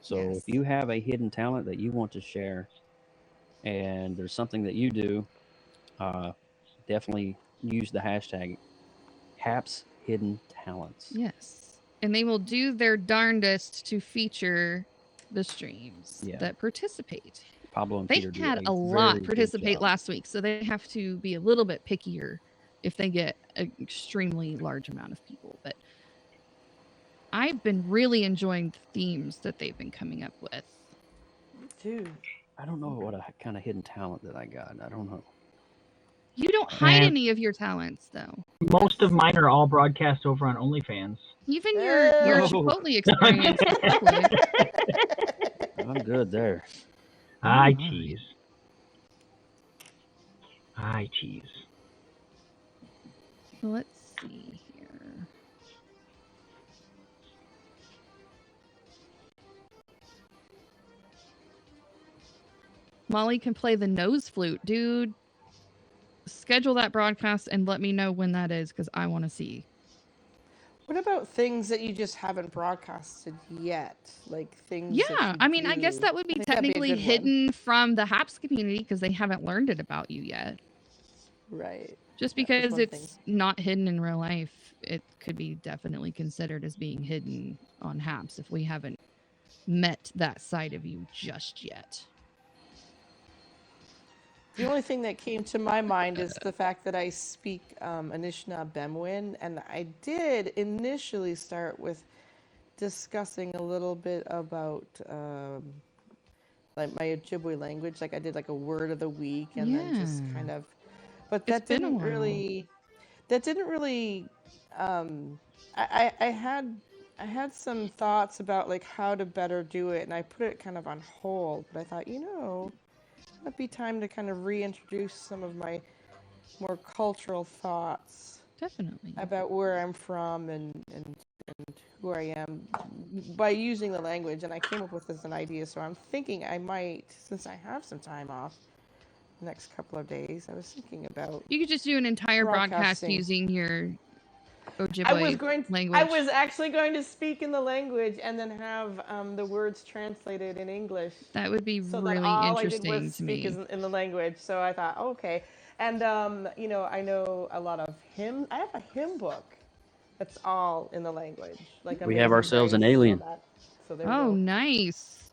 So Yes. if you have a hidden talent that you want to share, and there's something that you do, definitely use the hashtag Happs Hidden Talents. Yes. And they will do their darndest to feature the streams that participate. Pablo and They Peter had do a lot very participate good job. last week, so they have to be a little bit pickier if they get an extremely large amount of people. But I've been really enjoying the themes that they've been coming up with. Dude. I don't know what kind of hidden talent that I got. I don't know. You don't hide Man. any of your talents, though. Most of mine are all broadcast over on OnlyFans. Even your Chipotle experience. is lovely. I'm good there. I tease. I tease. Let's see here. Molly can play the nose flute, dude. schedule that broadcast and let me know when that is because I want to see. What about things that you just haven't broadcasted yet? Like things that Yeah, you I mean, I guess do? that would be I think that'd be a technically good one. hidden from the Happs community because they haven't learned it about you yet. Right. Just Yeah, that's because one it's thing. not hidden in real life, it could be definitely considered as being hidden on Happs if we haven't met that side of you just yet. The only thing that came to my mind is the fact that I speak Anishinaabe, and I did initially start with discussing a little bit about like my Ojibwe language. Like I did like a word of the week, and then just Yeah. kind of, but It's that been a didn't while. really. I had some thoughts about like how to better do it, and I put it kind of on hold. But I thought, it might be time to kind of reintroduce some of my more cultural thoughts Definitely. about where I'm from and who I am by using the language. And I came up with this an idea, so I'm thinking I might, since I have some time off the next couple of days, I was thinking about You could just do an entire broadcast broadcasting. using your Ojibwe language. I was actually going to speak in the language and then have the words translated in English. That would be So really that all interesting I did was to speak me. in the language. So I thought, okay. And, I know a lot of hymns. I have a hymn book that's all in the language. Like We have Amazing ourselves an Grace and all alien. that. So there we Oh, go. nice.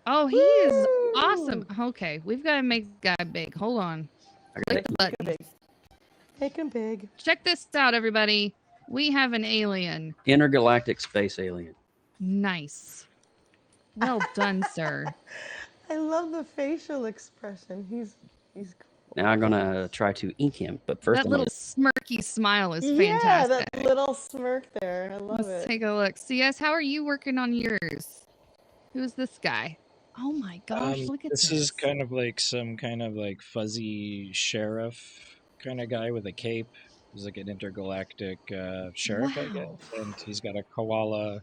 Oh, he is Woo! awesome. Okay, we've got to make this guy big. Hold on. Click the Make 'em button. big. Make 'em big. Check this out, everybody. We have an alien. Intergalactic space alien. Nice. Well done, sir. I love the facial expression. He's cool. Now I'm gonna try to ink him, but first That little smirky smile is Yeah, fantastic. that little smirk there. I love Let's it. take a look. CS, how are you working on yours? Who's this guy? Oh my gosh, look at this. This is kind of like some kind of like fuzzy sheriff kind of guy with a cape. He's like an intergalactic sheriff, I guess. And he's got a koala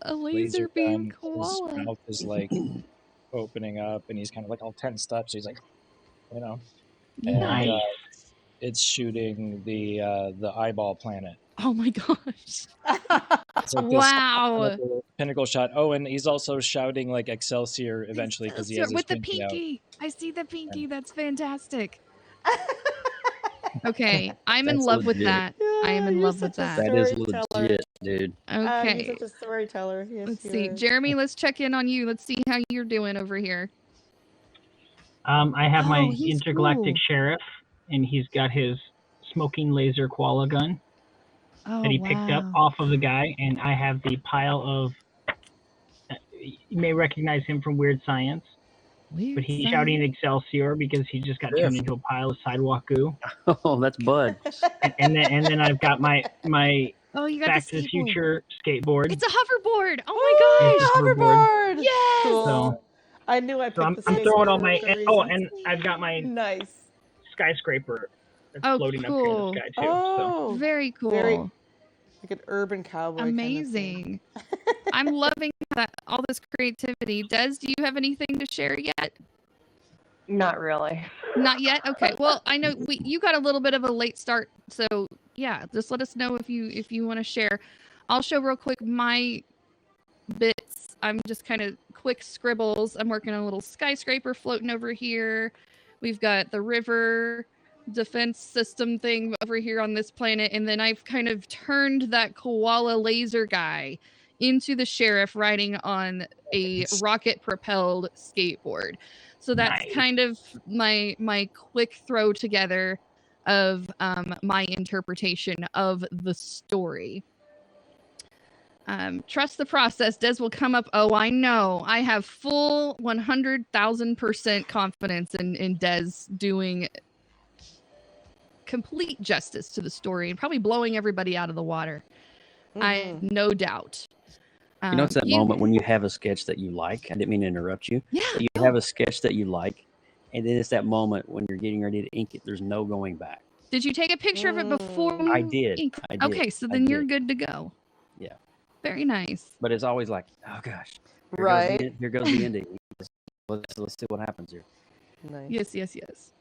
A laser beam gun. koala. His mouth is like opening up, and he's kind of like all tensed up. So he's like, And Nice. it's shooting the eyeball planet. Oh my gosh. It's like Wow. this pinnacle shot. Oh, and he's also shouting like Excelsior eventually because he has his with the pinky out. pinky. I see the pinky. That's fantastic. Okay, I'm in love with that. I am in love with that. That is legit, dude. Okay. You're such a storyteller. Yes, Let's you see. are. Jeremy, let's check in on you. Let's see how you're doing over here. I have my he's intergalactic cool. sheriff, and he's got his smoking laser koala gun that he picked up off of the guy, and I have the pile of. You may recognize him from Weird Science, but he's shouting Excelsior because he just got turned into a pile of sidewalk goo. Oh, that's Bud. and then I've got my Oh, you got Back the to the Future skateboard. It's a hoverboard. Oh my It's gosh. a hoverboard. Yes. Cool. So, I knew I picked I'm the throwing all skateboard my for a reason. and I've got my Nice. skyscraper that's Oh, floating cool. up here in the sky too. Oh, Very cool. like an urban cowboy. Amazing. I'm loving all this creativity. Des, do you have anything to share yet? Not really. Not yet. Okay. Well, I know you got a little bit of a late start, so yeah, just let us know if you want to share. I'll show real quick my bits. I'm just kind of quick scribbles. I'm working on a little skyscraper floating over here. We've got the river defense system thing over here on this planet, and then I've kind of turned that koala laser guy into the sheriff riding on a rocket propelled skateboard. So that's kind of my quick throw together of my interpretation of the story. Trust the process. Des will come up. Oh, I know. I have full 100,000% confidence in Des doing complete justice to the story and probably blowing everybody out of the water. I no doubt. It's that moment when you have a sketch that you like. I didn't mean to interrupt you. Yeah. But you have a sketch that you like, and then it's that moment when you're getting ready to ink it. There's no going back. Did you take a picture of it before? I did. I did. Okay, so then you're good to go. Yeah. Very nice. But it's always like, oh gosh, here goes the ending. Let's see what happens here. Nice. Yes.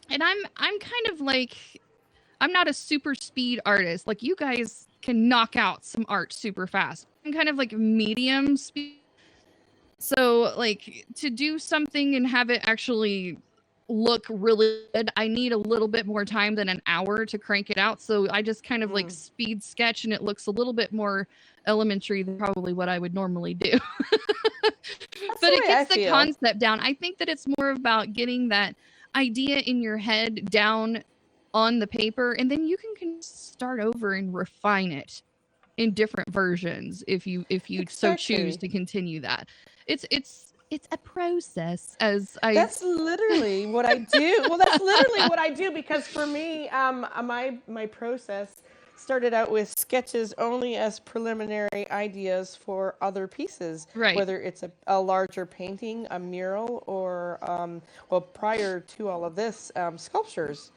And I'm kind of like, I'm not a super speed artist. Like you guys can knock out some art super fast. I'm kind of like medium speed. So like to do something and have it actually look really good, I need a little bit more time than an hour to crank it out. So I just kind of like speed sketch, and it looks a little bit more elementary than probably what I would normally do. But it gets the concept down. I think that it's more about getting that idea in your head down on the paper, and then you can start over and refine it in different versions if you so choose to continue that. It's a process, as I That's literally what I do. Well, that's literally what I do, because for me, my process started out with sketches only as preliminary ideas for other pieces, right, whether it's a larger painting, a mural, or well, prior to all of this, sculptures.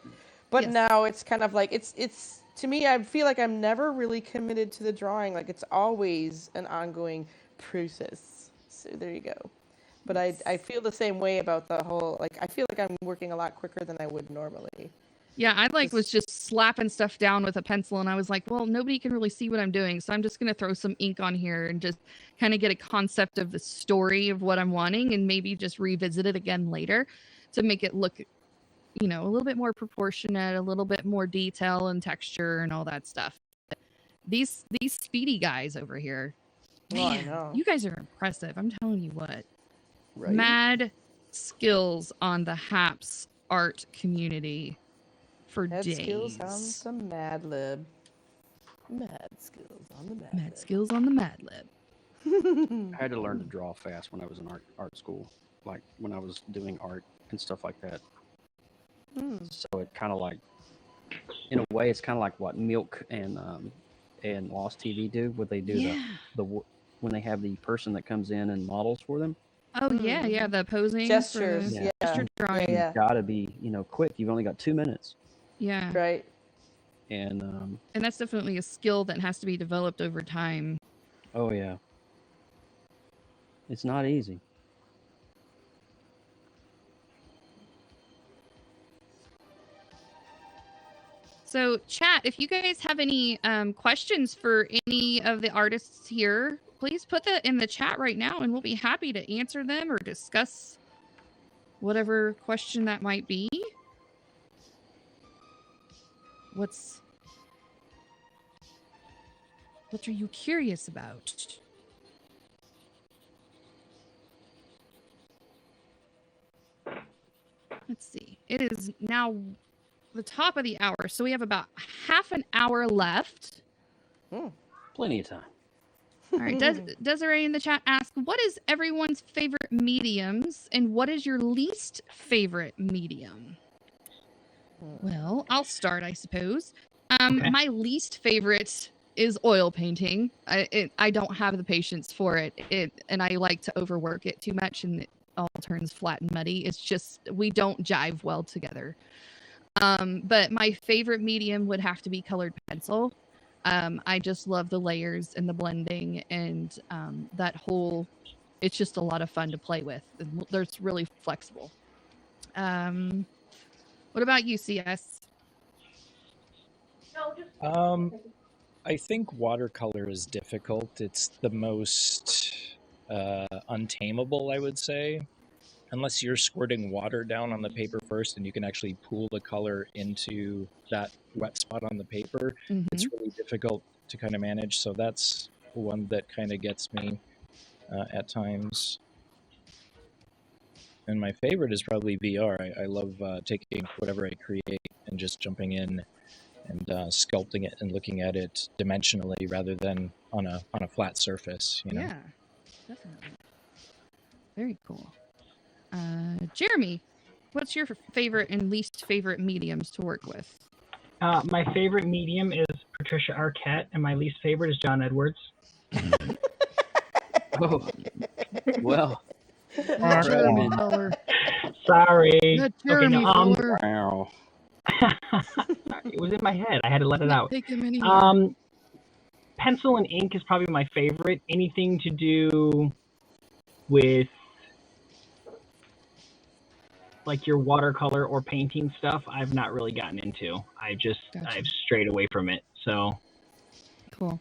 But now it's kind of like it's to me, I feel like I'm never really committed to the drawing. Like it's always an ongoing process. So there you go. But I feel the same way about the whole, like, I feel like I'm working a lot quicker than I would normally. Yeah, I like was just slapping stuff down with a pencil, and I was like, well, nobody can really see what I'm doing, so I'm just going to throw some ink on here and just kind of get a concept of the story of what I'm wanting, and maybe just revisit it again later to make it look, you know, a little bit more proportionate, a little bit more detail and texture and all that stuff. These speedy guys over here, man, you guys are impressive. I'm telling you what. Right? Mad skills on the Happs art community for days. Skills on the Mad Lib. Mad skills on the Mad Lib. Mad skills on the Mad Lib. I had to learn to draw fast when I was in art school, like when I was doing art and stuff like that. So it kind of like, in a way, it's kind of like what Milk and Lost TV do, what they do the when they have the person that comes in and models for them. Oh yeah, the posing gestures, gesture drawing. You've got to be, quick. You've only got 2 minutes. Yeah, right. And that's definitely a skill that has to be developed over time. Oh yeah, it's not easy. So chat, if you guys have any questions for any of the artists here, please put that in the chat right now, and we'll be happy to answer them or discuss whatever question that might be. What are you curious about? Let's see. It is now the top of the hour, so we have about half an hour left. Plenty of time. All right. Desiree in the chat asks, what is everyone's favorite mediums, and what is your least favorite medium? Well, I'll start, I suppose. Okay. My least favorite is oil painting. I don't have the patience for it. And I like to overwork it too much, and it all turns flat and muddy. It's just, we don't jive well together. But my favorite medium would have to be colored pencil. I just love the layers and the blending, and that whole, it's just a lot of fun to play with. It's really flexible. What about you, CS? I think watercolor is difficult. It's the most untamable, I would say. Unless you're squirting water down on the paper first and you can actually pool the color into that wet spot on the paper, it's really difficult to kind of manage. So that's one that kind of gets me at times. And my favorite is probably VR. I love taking whatever I create and just jumping in and sculpting it and looking at it dimensionally rather than on a flat surface. You know? Yeah, definitely. Very cool. Jeremy, what's your favorite and least favorite mediums to work with? My favorite medium is Patricia Arquette, and my least favorite is John Edwards. Oh, well. Jeremy color. Sorry. That Jeremy color. Wow. It was in my head. I had to let it out. Take him anywhere. Pencil and ink is probably my favorite. Anything to do with like your watercolor or painting stuff, I've not really gotten into. I've strayed away from it. So cool.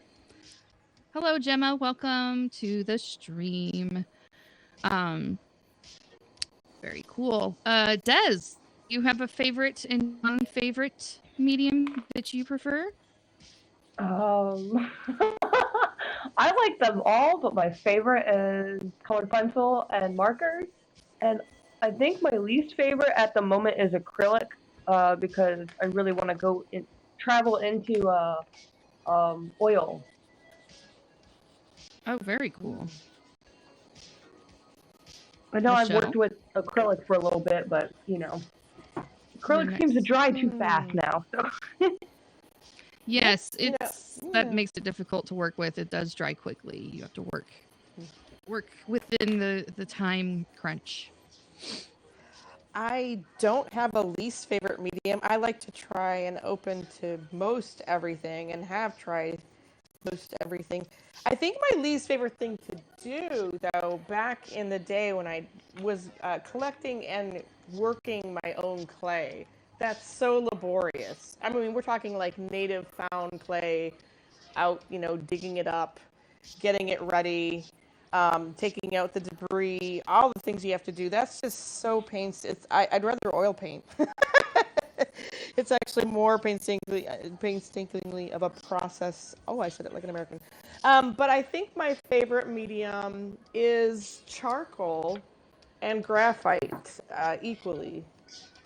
Hello, Gemma. Welcome to the stream. Very cool. Des, you have a favorite and non-favorite medium that you prefer? I like them all, but my favorite is colored pencil and markers. And I think my least favorite at the moment is acrylic, because I really want to travel into oil. Oh, very cool. I know I've Michelle? worked with acrylic for a little bit, but acrylic seems to dry too fast now. So. Yes, that makes it difficult to work with. It does dry quickly. You have to work within the time crunch. I don't have a least favorite medium. I like to try and open to most everything and have tried most everything. I think my least favorite thing to do, though, back in the day when I was collecting and working my own clay, that's so laborious. I mean, we're talking like native found clay, out, digging it up, getting it ready, taking out the debris, all the things you have to do. That's just so painstaking. I'd rather oil paint. It's actually more painstakingly of a process. Oh, I said it like an American. But I think my favorite medium is charcoal and graphite equally.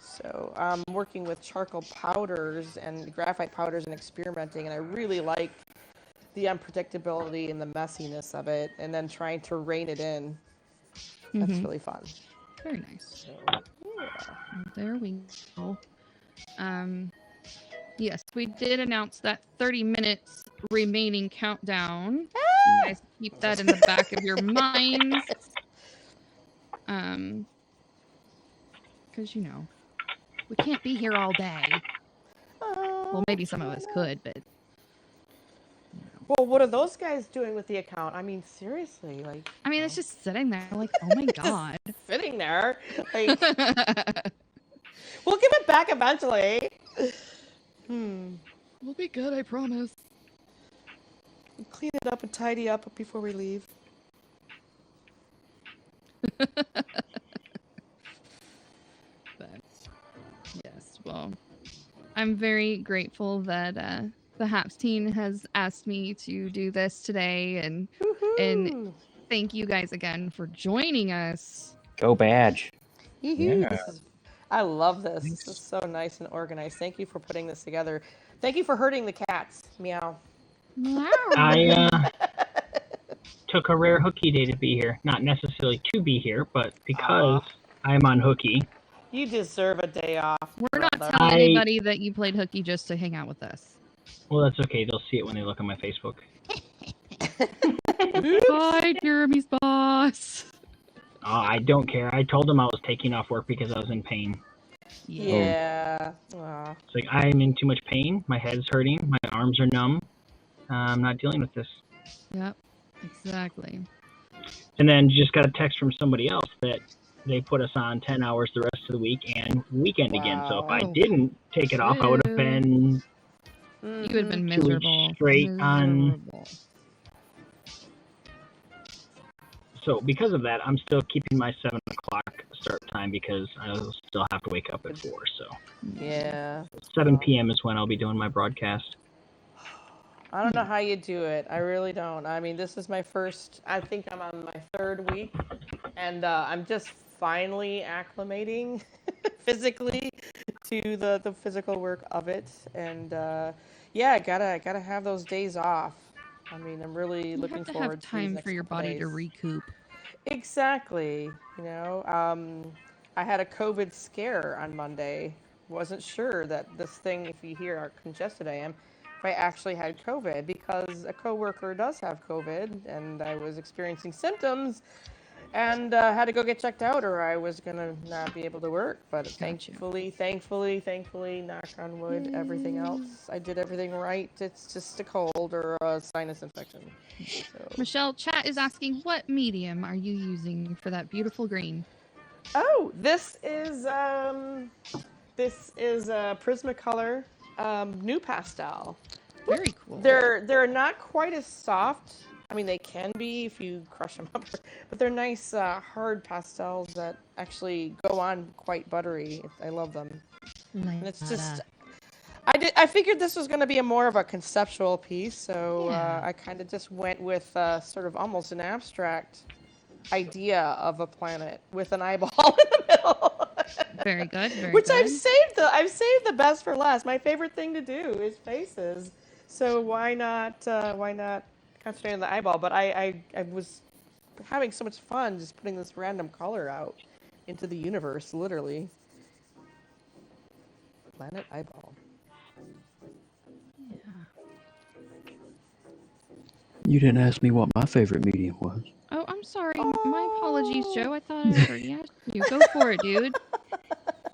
So I'm working with charcoal powders and graphite powders and experimenting, and I really like the unpredictability and the messiness of it, and then trying to rein it in. That's really fun. Very nice. So, yeah. There we go. Yes, we did announce that 30 minutes remaining countdown. You guys keep that in the back of your minds. Because, we can't be here all day. Well, maybe some of us could, but... Well, what are those guys doing with the account? I mean, seriously, like... I mean, it's just sitting there, like, oh my god. Just sitting there. Like... We'll give it back eventually. We'll be good, I promise. Clean it up and tidy up before we leave. But, yes, well, I'm very grateful that the Happs team has asked me to do this today, and thank you guys again for joining us. Go Badge. Yeah. I love this. Thanks. This is so nice and organized. Thank you for putting this together. Thank you for herding the cats. Meow. I took a rare hooky day to be here. Not necessarily to be here, but because I'm on hooky. You deserve a day off. We're not telling anybody that you played hooky just to hang out with us. Well, that's okay. They'll see it when they look on my Facebook. Hi, Jeremy's boss. I don't care. I told him I was taking off work because I was in pain. Yeah. It's like, I'm in too much pain. My head's hurting. My arms are numb. I'm not dealing with this. Yep, exactly. And then just got a text from somebody else that they put us on 10 hours the rest of the week and weekend again. So if I didn't take it off, I would have been... You would have been miserable. Straight on... So because of that, I'm still keeping my 7 o'clock start time because I'll still have to wake up at 4. So yeah, 7 p.m. is when I'll be doing my broadcast. I don't know how you do it. I really don't. I mean, this is my first. I think I'm on my 3rd week, and I'm just finally acclimating physically to the physical work of it. And yeah, gotta have those days off. I mean, I'm really looking forward to time for your body to recoup. Exactly. I had a COVID scare on Monday. Wasn't sure that this thing, if you hear how congested I am, if I actually had COVID, because a coworker does have COVID, and I was experiencing symptoms, and had to go get checked out, or I was gonna not be able to work. But thankfully, knock on wood, everything else, I did everything right. It's just a cold or a sinus infection. So. Michelle, chat is asking, what medium are you using for that beautiful green? Oh, this is a Prismacolor new pastel. Very cool. They're not quite as soft. I mean, they can be if you crush them up, but they're nice hard pastels that actually go on quite buttery. I love them. And it's just I figured this was going to be more of a conceptual piece, so I kind of just went with sort of almost an abstract idea of a planet with an eyeball in the middle. Very good. Very Which good. I've saved the best for last. My favorite thing to do is faces, so why not concentrate on the eyeball? But I was having so much fun just putting this random color out into the universe, literally. Planet eyeball. You didn't ask me what my favorite medium was. Oh, I'm sorry. My apologies, Joe. I thought I already asked you. Go for it, dude.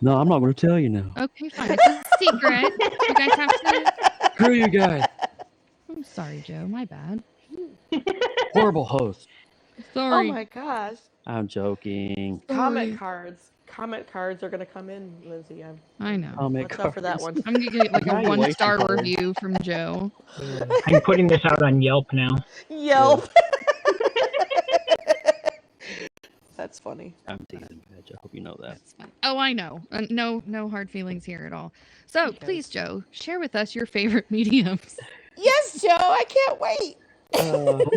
No, I'm not going to tell you now. Okay, fine. It's a secret. You guys have to. Screw you guys. I'm sorry, Joe. My bad. Horrible host. Sorry. Oh my gosh. I'm joking. Comment cards. Comment cards are gonna come in, Lindsay. I know. Watch out for that one. I'm gonna get like a Evaluation 1-star cards. review from Joe. I'm putting this out on Yelp now. Yelp. That's funny. I'm teasing, Edge. I hope you know that. Oh, I know. No hard feelings here at all. So please, Joe, share with us your favorite mediums. Yes, Joe. I can't wait.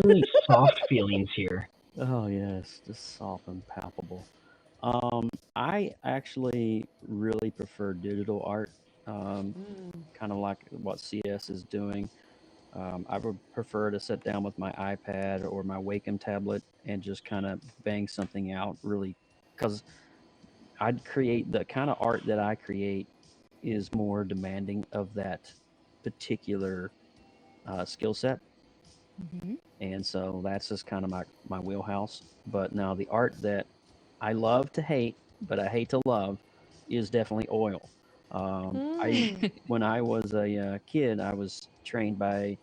Really soft feelings here. Oh yes, just soft and palpable. I actually really prefer digital art, kind of like what CS is doing. I would prefer to sit down with my iPad or my Wacom tablet and just kind of bang something out, really, because I'd create the kind of art that I create is more demanding of that particular skill set. And so that's just kind of my wheelhouse. But now the art that I love to hate, but I hate to love, is definitely oil. When I was a kid, I was trained by.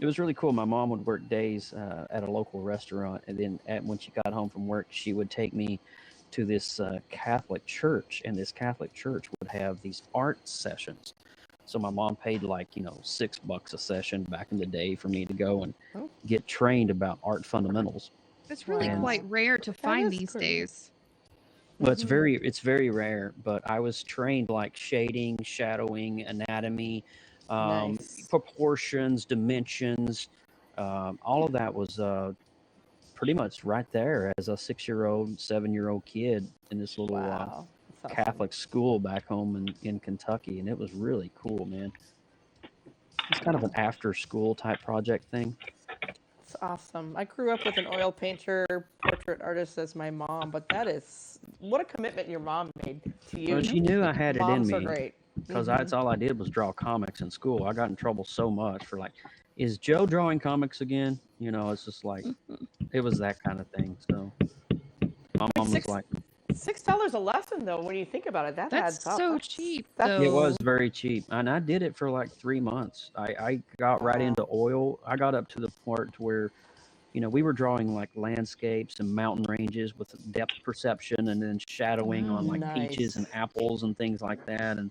It was really cool. My mom would work days at a local restaurant, and then when she got home from work, she would take me to this Catholic church, and this Catholic church would have these art sessions. So my mom paid like $6 a session back in the day for me to go and get trained about art fundamentals. It's really quite rare to find these days. Well, it's very rare, but I was trained like shading, shadowing, anatomy, proportions, dimensions. All of that was pretty much right there as a 6-year-old, 7-year-old kid in this little Catholic school back home in Kentucky, and it was really cool, man. It's kind of an after-school type project thing. It's awesome. I grew up with an oil painter, portrait artist as my mom, but that is what a commitment your mom made to you. Well, she knew I had it in Moms me. are great. Because that's all I did was draw comics in school. I got in trouble so much for like, is Joe drawing comics again? It's just like, it was that kind of thing. So my mom was like, $6 a lesson though, when you think about it, that adds up. So cheap. It was very cheap, and I did it for like 3 months. I got right into oil. I got up to the part where, we were drawing like landscapes and mountain ranges with depth perception, and then shadowing on like peaches and apples and things like that. And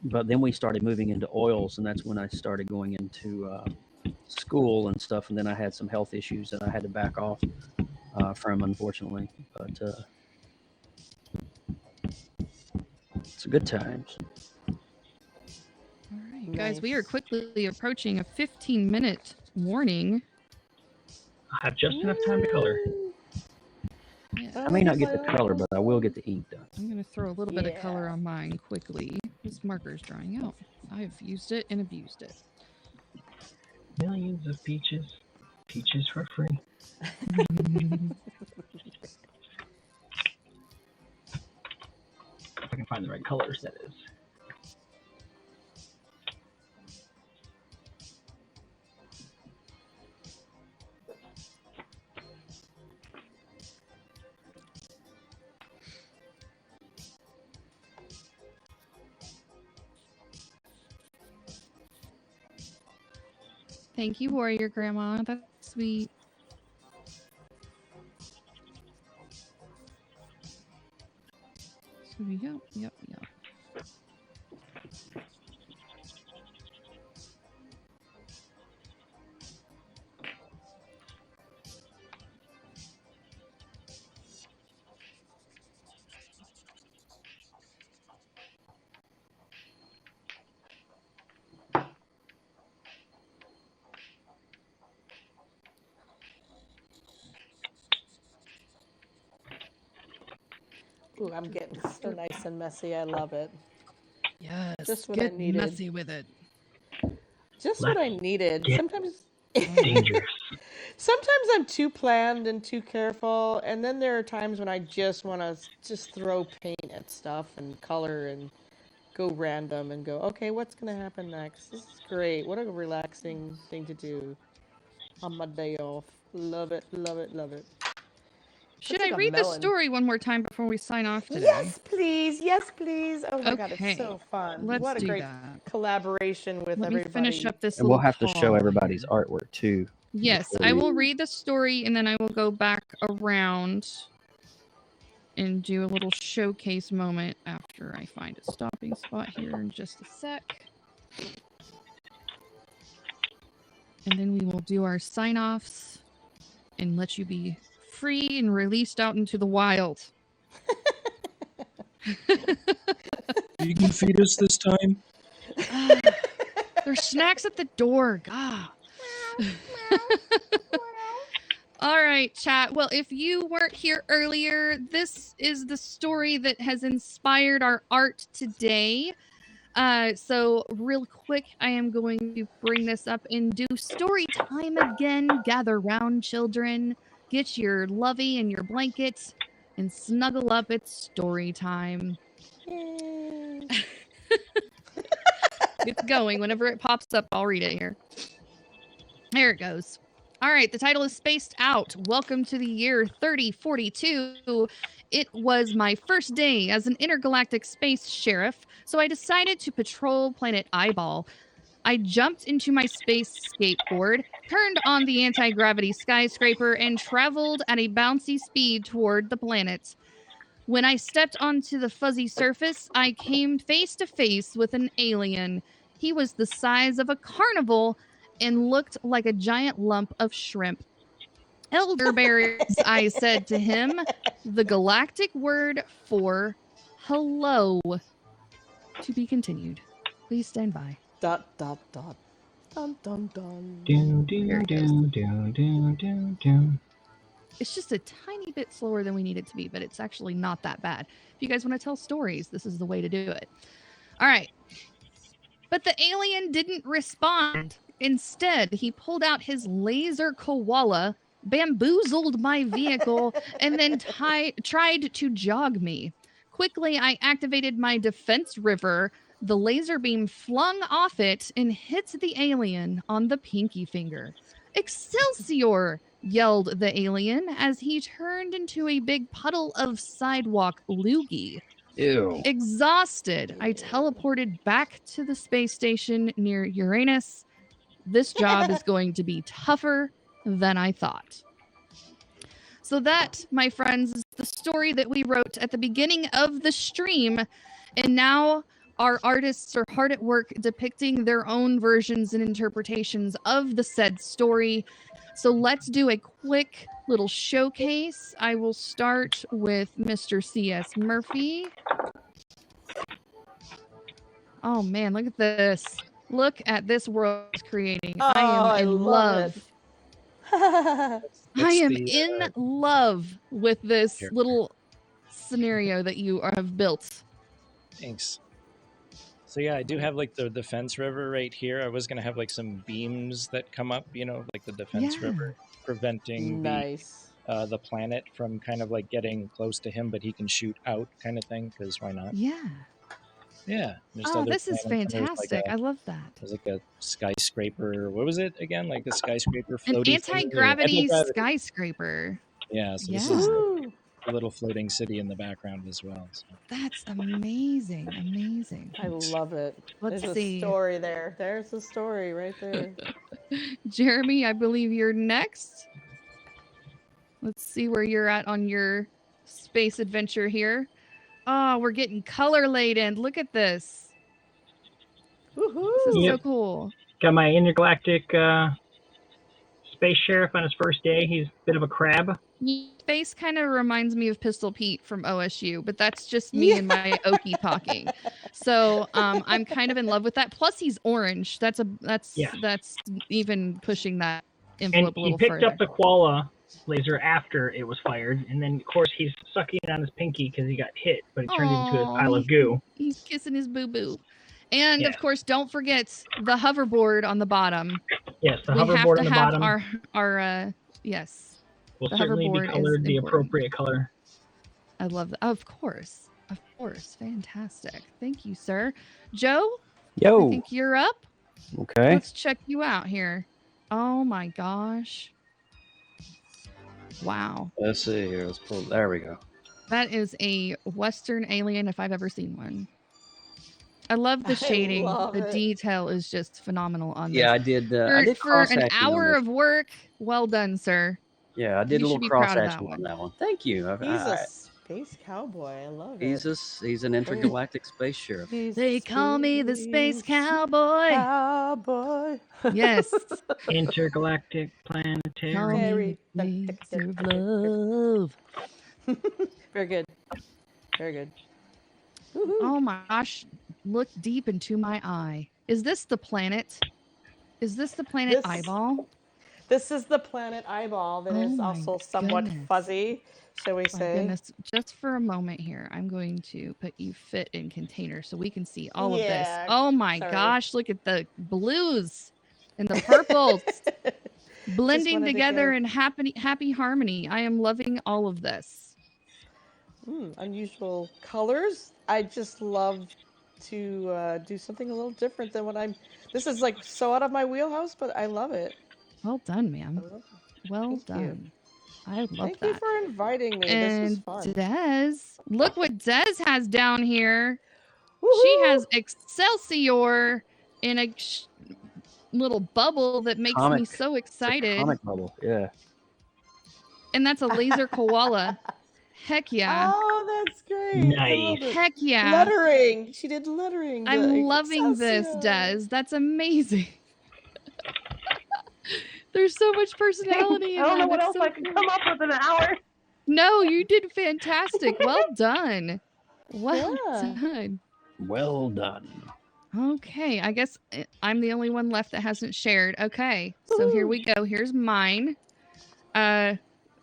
but then we started moving into oils, and that's when I started going into school and stuff. And then I had some health issues that I had to back off from, unfortunately. But it's good times. All right, guys, we are quickly approaching a 15-minute warning. I have just enough time to color. I may not get the color, but I will get the ink done. I'm going to throw a little bit of color on mine quickly. This marker is drying out. I've used it and abused it. Millions of peaches. Peaches for free. If I can find the right colors, that is. Thank you, Warrior Grandma. That's sweet. Yep. Ooh, I'm getting so nice and messy. I love it. Yes. Just what I Get needed. messy with it. Just what I needed. get Sometimes dangerous. sometimes I'm too planned and too careful, and then there are times when I just want to just throw paint at stuff and color and go random and go, okay, what's going to happen next? This is great. What a relaxing thing to do on my day off. Love it, love it, love it. Should That's I like a read the melon. story one more time before we sign off today? Yes, please. Yes, please. Oh my God, it's Okay. so fun. Let's What a do great that. collaboration with Let me everybody. finish up this And we'll little have to show poem everybody's here. artwork too. Yes, before I we- will read the story and then I will go back around and do a little showcase moment after I find a stopping spot here in just a sec. And then we will do our sign-offs and let you be free and released out into the wild. You can feed us this time? There's snacks at the door. God. All right, chat. Well, if you weren't here earlier, this is the story that has inspired our art today. So real quick, I am going to bring this up and do story time again. Gather round, children. Get your lovey and your blanket and snuggle up. It's story time. Yay. It's going. Whenever it pops up, I'll read it here. There it goes. All right, the title is Spaced Out. Welcome to the year 3042. It was my first day as an intergalactic space sheriff, so I decided to patrol planet Eyeball. I jumped into my space skateboard, turned on the anti-gravity skyscraper, and traveled at a bouncy speed toward the planet. When I stepped onto the fuzzy surface, I came face to face with an alien. He was the size of a carnival and looked like a giant lump of shrimp. Elderberries, I said to him, the galactic word for hello. To be continued. Please stand by. Dot, dot, dot. Dun, dun, dun. There it goes. Do. It's just a tiny bit slower than we need it to be, but it's actually not that bad. If you guys want to tell stories, this is the way to do it. All right. But the alien didn't respond. Instead, he pulled out his laser koala, bamboozled my vehicle, and then tried to jog me. Quickly, I activated my defense river. The laser beam flung off it and hit the alien on the pinky finger. Excelsior! Yelled the alien as he turned into a big puddle of sidewalk loogie. Ew. Exhausted, I teleported back to the space station near Uranus. This job is going to be tougher than I thought. So that, my friends, is the story that we wrote at the beginning of the stream. And now our artists are hard at work depicting their own versions and interpretations of the said story. So let's do a quick little showcase. I will start with Mr. C.S. Murphy. Oh man, look at this. Look at this world it's creating. Oh, I am in love. I am the, in love with this here. little scenario that you have built. Thanks. So yeah, I do have like the defense river right here. I was gonna have like some beams that come up, you know, like the defense river, preventing Nice. the planet from kind of like getting close to him, but he can shoot out, kind of thing. Because why not? Yeah. Yeah. There's Oh, other this is planets, and fantastic. I love that. There's like a skyscraper. What was it again? Like the skyscraper An floaty anti-gravity thing? skyscraper. Yeah. So this Yeah. is Woo. a little floating city in the background as well. So. That's amazing. Amazing. I love it. Let's There's see. a story there. There's a story right there. Jeremy, I believe you're next. Let's see where you're at on your space adventure here. Oh, we're getting color laden. Look at this. Woohoo! This is Yep. so cool. Got my intergalactic space sheriff on his first day. He's a bit of a crab. Your face kind of reminds me of Pistol Pete from OSU, but that's just me and my Okie talking. So I'm kind of in love with that. Plus, he's orange. That's even pushing that envelope a little further. And he picked up the koala laser after it was fired, and then of course he's sucking on his pinky because he got hit, but it turned into a pile of goo. He's kissing his boo boo. And of course, don't forget the hoverboard on the bottom. Yes, the hoverboard on the bottom. We have to have our yes. Will certainly be colored the appropriate color. I love that. Of course. Fantastic. Thank you, sir. Joe? Yo. I think you're up. Okay. Let's check you out here. Oh my gosh. Wow. Let's see here. Let's pull. There we go. That is a Western alien if I've ever seen one. I love the shading. The detail is just phenomenal on this. Yeah, I did. For an hour of work, well done, sir. Yeah, I did a little cross-hatching on that one. Thank you. He's a space cowboy. I love it. He's an intergalactic space sheriff. They call me the space cowboy. Yes. Intergalactic planetary. Love. Very good. Very good. Woo-hoo. Oh my gosh. Look deep into my eye. Is this the planet? Is this the planet Eyeball? This is the planet Eyeball that is also somewhat fuzzy, shall we say. Goodness. Just for a moment here, I'm going to put you fit in container so we can see all of this. Oh my gosh, look at the blues and the purples blending together in happy harmony. I am loving all of this. Unusual colors. I just love to do something a little different than what this is like so out of my wheelhouse, but I love it. Well done, ma'am. Well done. I love that. Thank you for inviting me. And this was fun. Des, look what Des has down here. Woo-hoo! She has Excelsior in a little bubble that makes me so excited. Comic bubble, yeah. And that's a laser koala. Heck yeah. Oh, that's great. Nice. Heck yeah. Lettering. She did lettering. I'm loving this, Des. That's amazing. There's so much personality in I don't know that. what else I can come up with in an hour. No, you did fantastic. Well done. Well done. Well done. Okay, I guess I'm the only one left that hasn't shared. Okay, so here we go. Here's mine.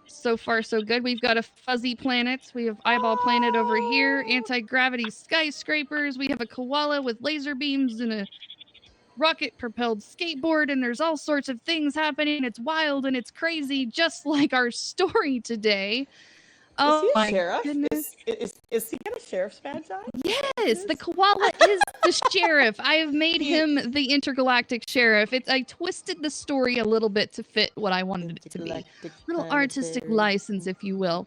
So far, so good. We've got a fuzzy planet. We have eyeball planet over here. Anti-gravity skyscrapers. We have a koala with laser beams and a rocket-propelled skateboard, and there's all sorts of things happening. It's wild and it's crazy, just like our story today. Is he a sheriff? Goodness. Is he got a sheriff's badge on? Yes, the koala is the sheriff. I have made him the intergalactic sheriff. I twisted the story a little bit to fit what I wanted it to be. Little artistic license, if you will.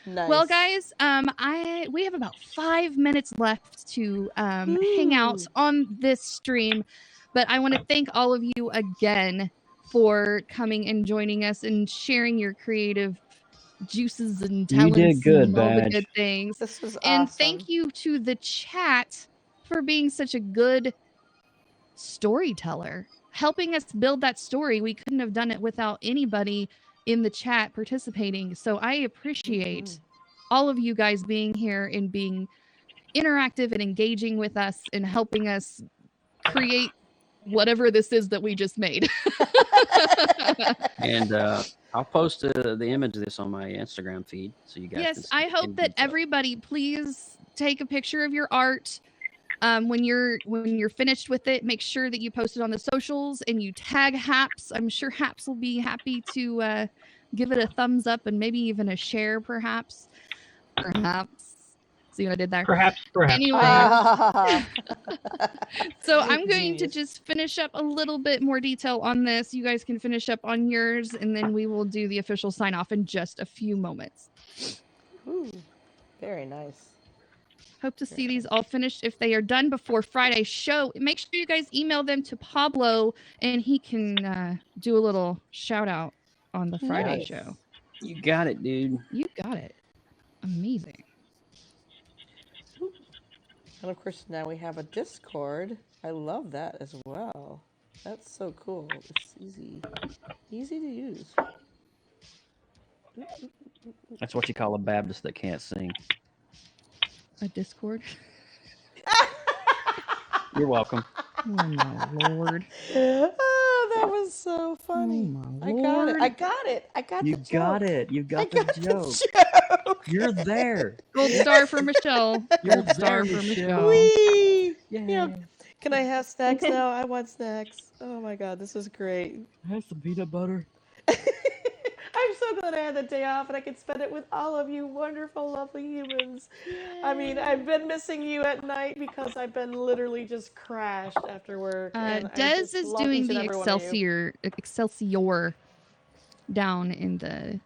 Nice. Well, guys, we have about 5 minutes left to hang out on this stream, but I want to thank all of you again for coming and joining us and sharing your creative juices and talents. You did good, and all the good things. This was awesome. And thank you to the chat for being such a good storyteller, helping us build that story. We couldn't have done it without anybody in the chat participating. So I appreciate all of you guys being here and being interactive and engaging with us and helping us create whatever this is that we just made. And I'll post the image of this on my Instagram feed so you guys can see. I hope that everybody please take a picture of your art. When you're finished with it, make sure that you post it on the socials and you tag Happs. I'm sure Happs will be happy to give it a thumbs up and maybe even a share, perhaps. See what I did there? Perhaps. Anyway, so I'm going to just finish up a little bit more detail on this. You guys can finish up on yours, and then we will do the official sign off in just a few moments. Ooh, very nice. Hope to see these all finished. If they are done before Friday's show, make sure you guys email them to Pablo, and he can do a little shout out on the Friday show. You got it, dude. You got it. Amazing. And of course, now we have a Discord. I love that as well. That's so cool. It's easy to use. That's what you call a Baptist that can't sing. A Discord? You're welcome. Oh my lord. Oh, that was so funny. Oh my I got lord. it. I got it. I got You the joke. got it. You got the joke. joke. You're there. Gold star for Michelle. You're Gold star there, for Michelle. Michelle. Whee! Yeah. Yeah. Can I have snacks now? I want snacks. Oh my god, this is great. Have some peanut butter. I'm so glad I had the day off and I could spend it with all of you wonderful, lovely humans. Yay. I mean, I've been missing you at night because I've been literally just crashed after work. And Des I just is love doing each and the every one of you. Excelsior down in the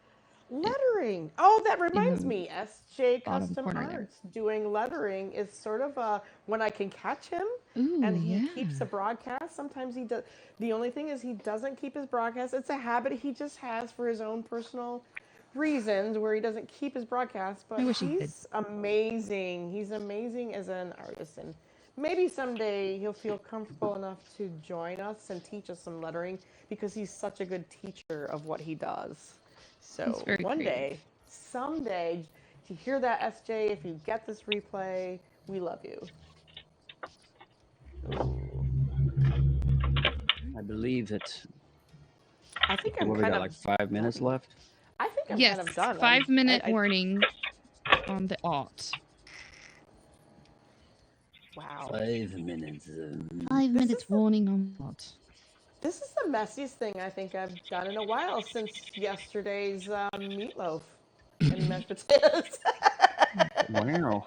Lettering. Oh, that reminds the me. SJ bottom Custom corner there. Arts doing lettering is sort of when I can catch him. Ooh, And he yeah. keeps a broadcast. Sometimes he does. The only thing is he doesn't keep his broadcast. It's a habit he just has for his own personal reasons where he doesn't keep his broadcast. But I wish he did. he's amazing. He's amazing as an artist. And maybe someday he'll feel comfortable enough to join us and teach us some lettering because he's such a good teacher of what he does. So one day, someday, to hear that, SJ, if you get this replay, we love you. I believe that. I think I'm we kind got of like 5 minutes left. I think I'm Yes, kind of done. 5-minute warning on the alt. Wow. 5 minutes. 5 minutes warning on the alt. This is the messiest thing I think I've done in a while since yesterday's meatloaf and mashed potatoes. Wow.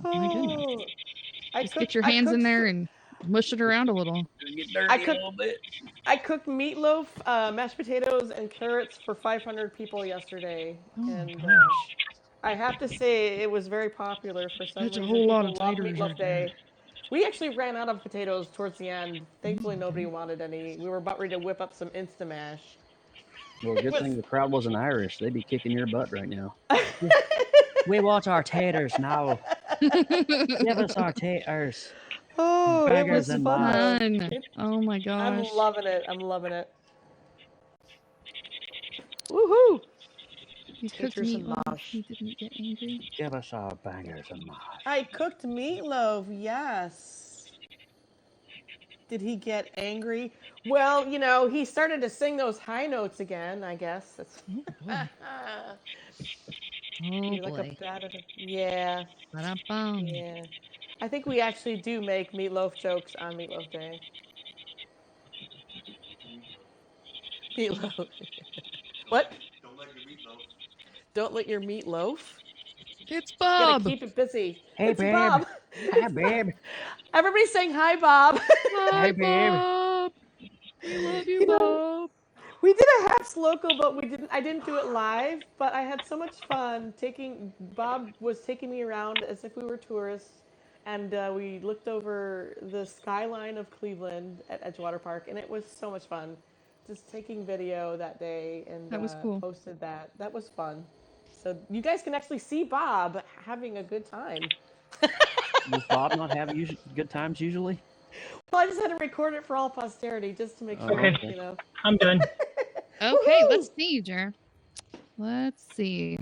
Oh, my goodness. Just get your I hands in cooked there and mush it around a little. Get dirty a little bit. I cooked meatloaf, mashed potatoes, and carrots for 500 people yesterday, and I have to say it was very popular for some That's a reason. whole lot People of love taters Meatloaf right there. Day. We actually ran out of potatoes towards the end. Thankfully, nobody wanted any. We were about ready to whip up some Instamash. Well, good thing the crowd wasn't Irish. They'd be kicking your butt right now. We want our taters now. Give us our taters. Oh, it was and fun. Oh my gosh. I'm loving it. I'm loving it. Woohoo! You cooked meatloaf. He didn't get angry. Give us our bangers and mash. I cooked meatloaf, yes. Did he get angry? Well, you know, he started to sing those high notes again, I guess. Oh boy. Yeah. Yeah. I think we actually do make meatloaf jokes on Meatloaf Day. Meatloaf. What? Don't let your meat loaf. Don't let your meat loaf? It's Bob. Gotta keep it busy. Hey, it's babe. Bob. Hi, babe. Everybody's saying hi, Bob. Hi, Hey, babe. Bob. We love you, Bob. We did a Happs local, but I didn't do it live. But I had so much fun Bob was taking me around as if we were tourists, and we looked over the skyline of Cleveland at Edgewater Park, and it was so much fun. Just taking video that day and that was cool. Posted that. That was fun. So you guys can actually see Bob having a good time. Does Bob not have good times usually? Well, I just had to record it for all posterity just to make sure, Okay. you know. I'm done. Okay, let's see, Jer. Let's see.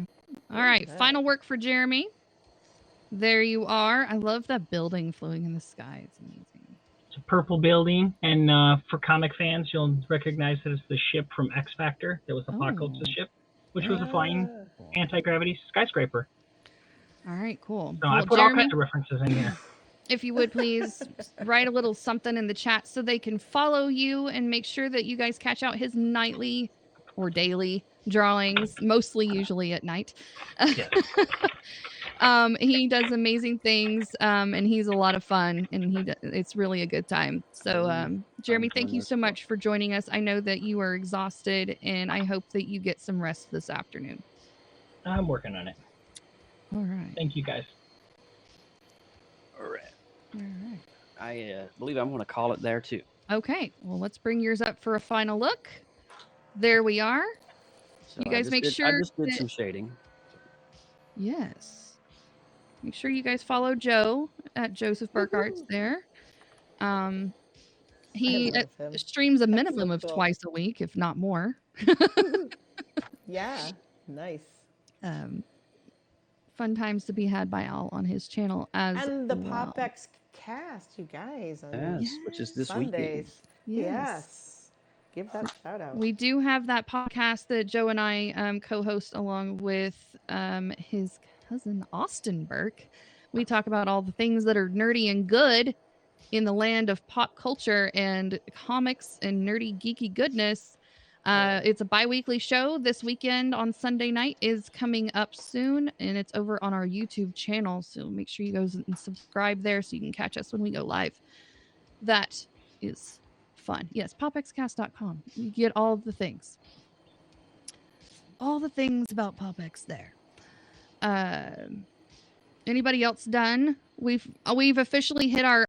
All right, final work for Jeremy. There you are. I love that building floating in the sky. It's amazing. It's a purple building, and for comic fans, you'll recognize that it's the ship from X Factor. That was Apocalypse's ship, which was a flying anti-gravity skyscraper. All right, cool. So well, I put Jeremy, all kinds of references in here. If you would please write a little something in the chat so they can follow you and make sure that you guys catch out his nightly or daily drawings, mostly usually at night. Yes. He does amazing things, and he's a lot of fun, and it's really a good time. So, Jeremy, thank you so much for joining us. I know that you are exhausted, and I hope that you get some rest this afternoon. I'm working on it. All right. Thank you, guys. All right. All right. I believe I'm going to call it there, too. Okay. Well, let's bring yours up for a final look. There we are. So you guys make sure. I just did some shading. Yes. make sure you guys follow Joe at Joseph Burkhart's there. He streams a minimum of twice a week, if not more. Yeah, nice. Fun times to be had by all on his channel as and the well. PopX cast, you guys. Yes, which is this Sundays. weekend. Yes. Give that shout out. We do have that podcast that Joe and I co-host along with his cousin Austin Burke. We talk about all the things that are nerdy and good in the land of pop culture and comics and nerdy geeky goodness. It's a bi-weekly show. This weekend on Sunday night is coming up soon, and it's over on our YouTube channel. So make sure you go and subscribe there so you can catch us when we go live. That is fun. Yes, popxcast.com. You get all of the things. All the things about PopX there. Anybody else done? We've officially hit our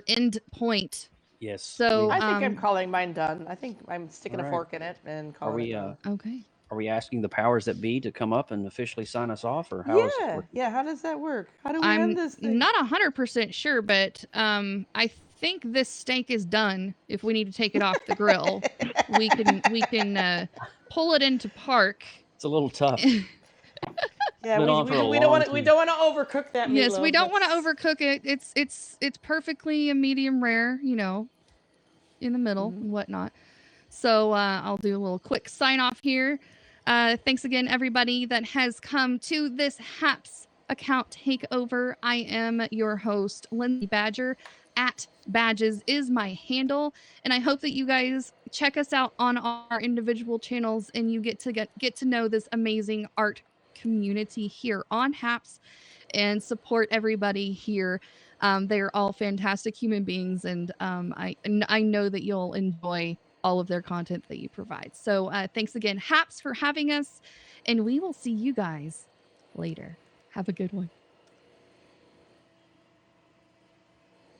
end point. Yes. So I think I'm calling mine done. I think I'm sticking a fork in it and calling it done. Okay. Are we asking the powers that be to come up and officially sign us off, or how is it working? Yeah. How does that work? How do we end this thing? I'm not 100% sure, but I think this steak is done. If we need to take it off the grill, we can pull it into park. It's a little tough. Yeah, we don't want to overcook that meatloaf. Yes, we don't want to overcook it. It's perfectly a medium rare, you know, in the middle and whatnot. So I'll do a little quick sign off here. Thanks again, everybody that has come to this Happs account takeover. I am your host, Lindsay Badger. At Badges is my handle, and I hope that you guys check us out on our individual channels and you get to know this amazing art community here on Happs and support everybody here. They are all fantastic human beings, and I know that you'll enjoy all of their content that you provide. So thanks again, Happs, for having us, and we will see you guys later. Have a good one.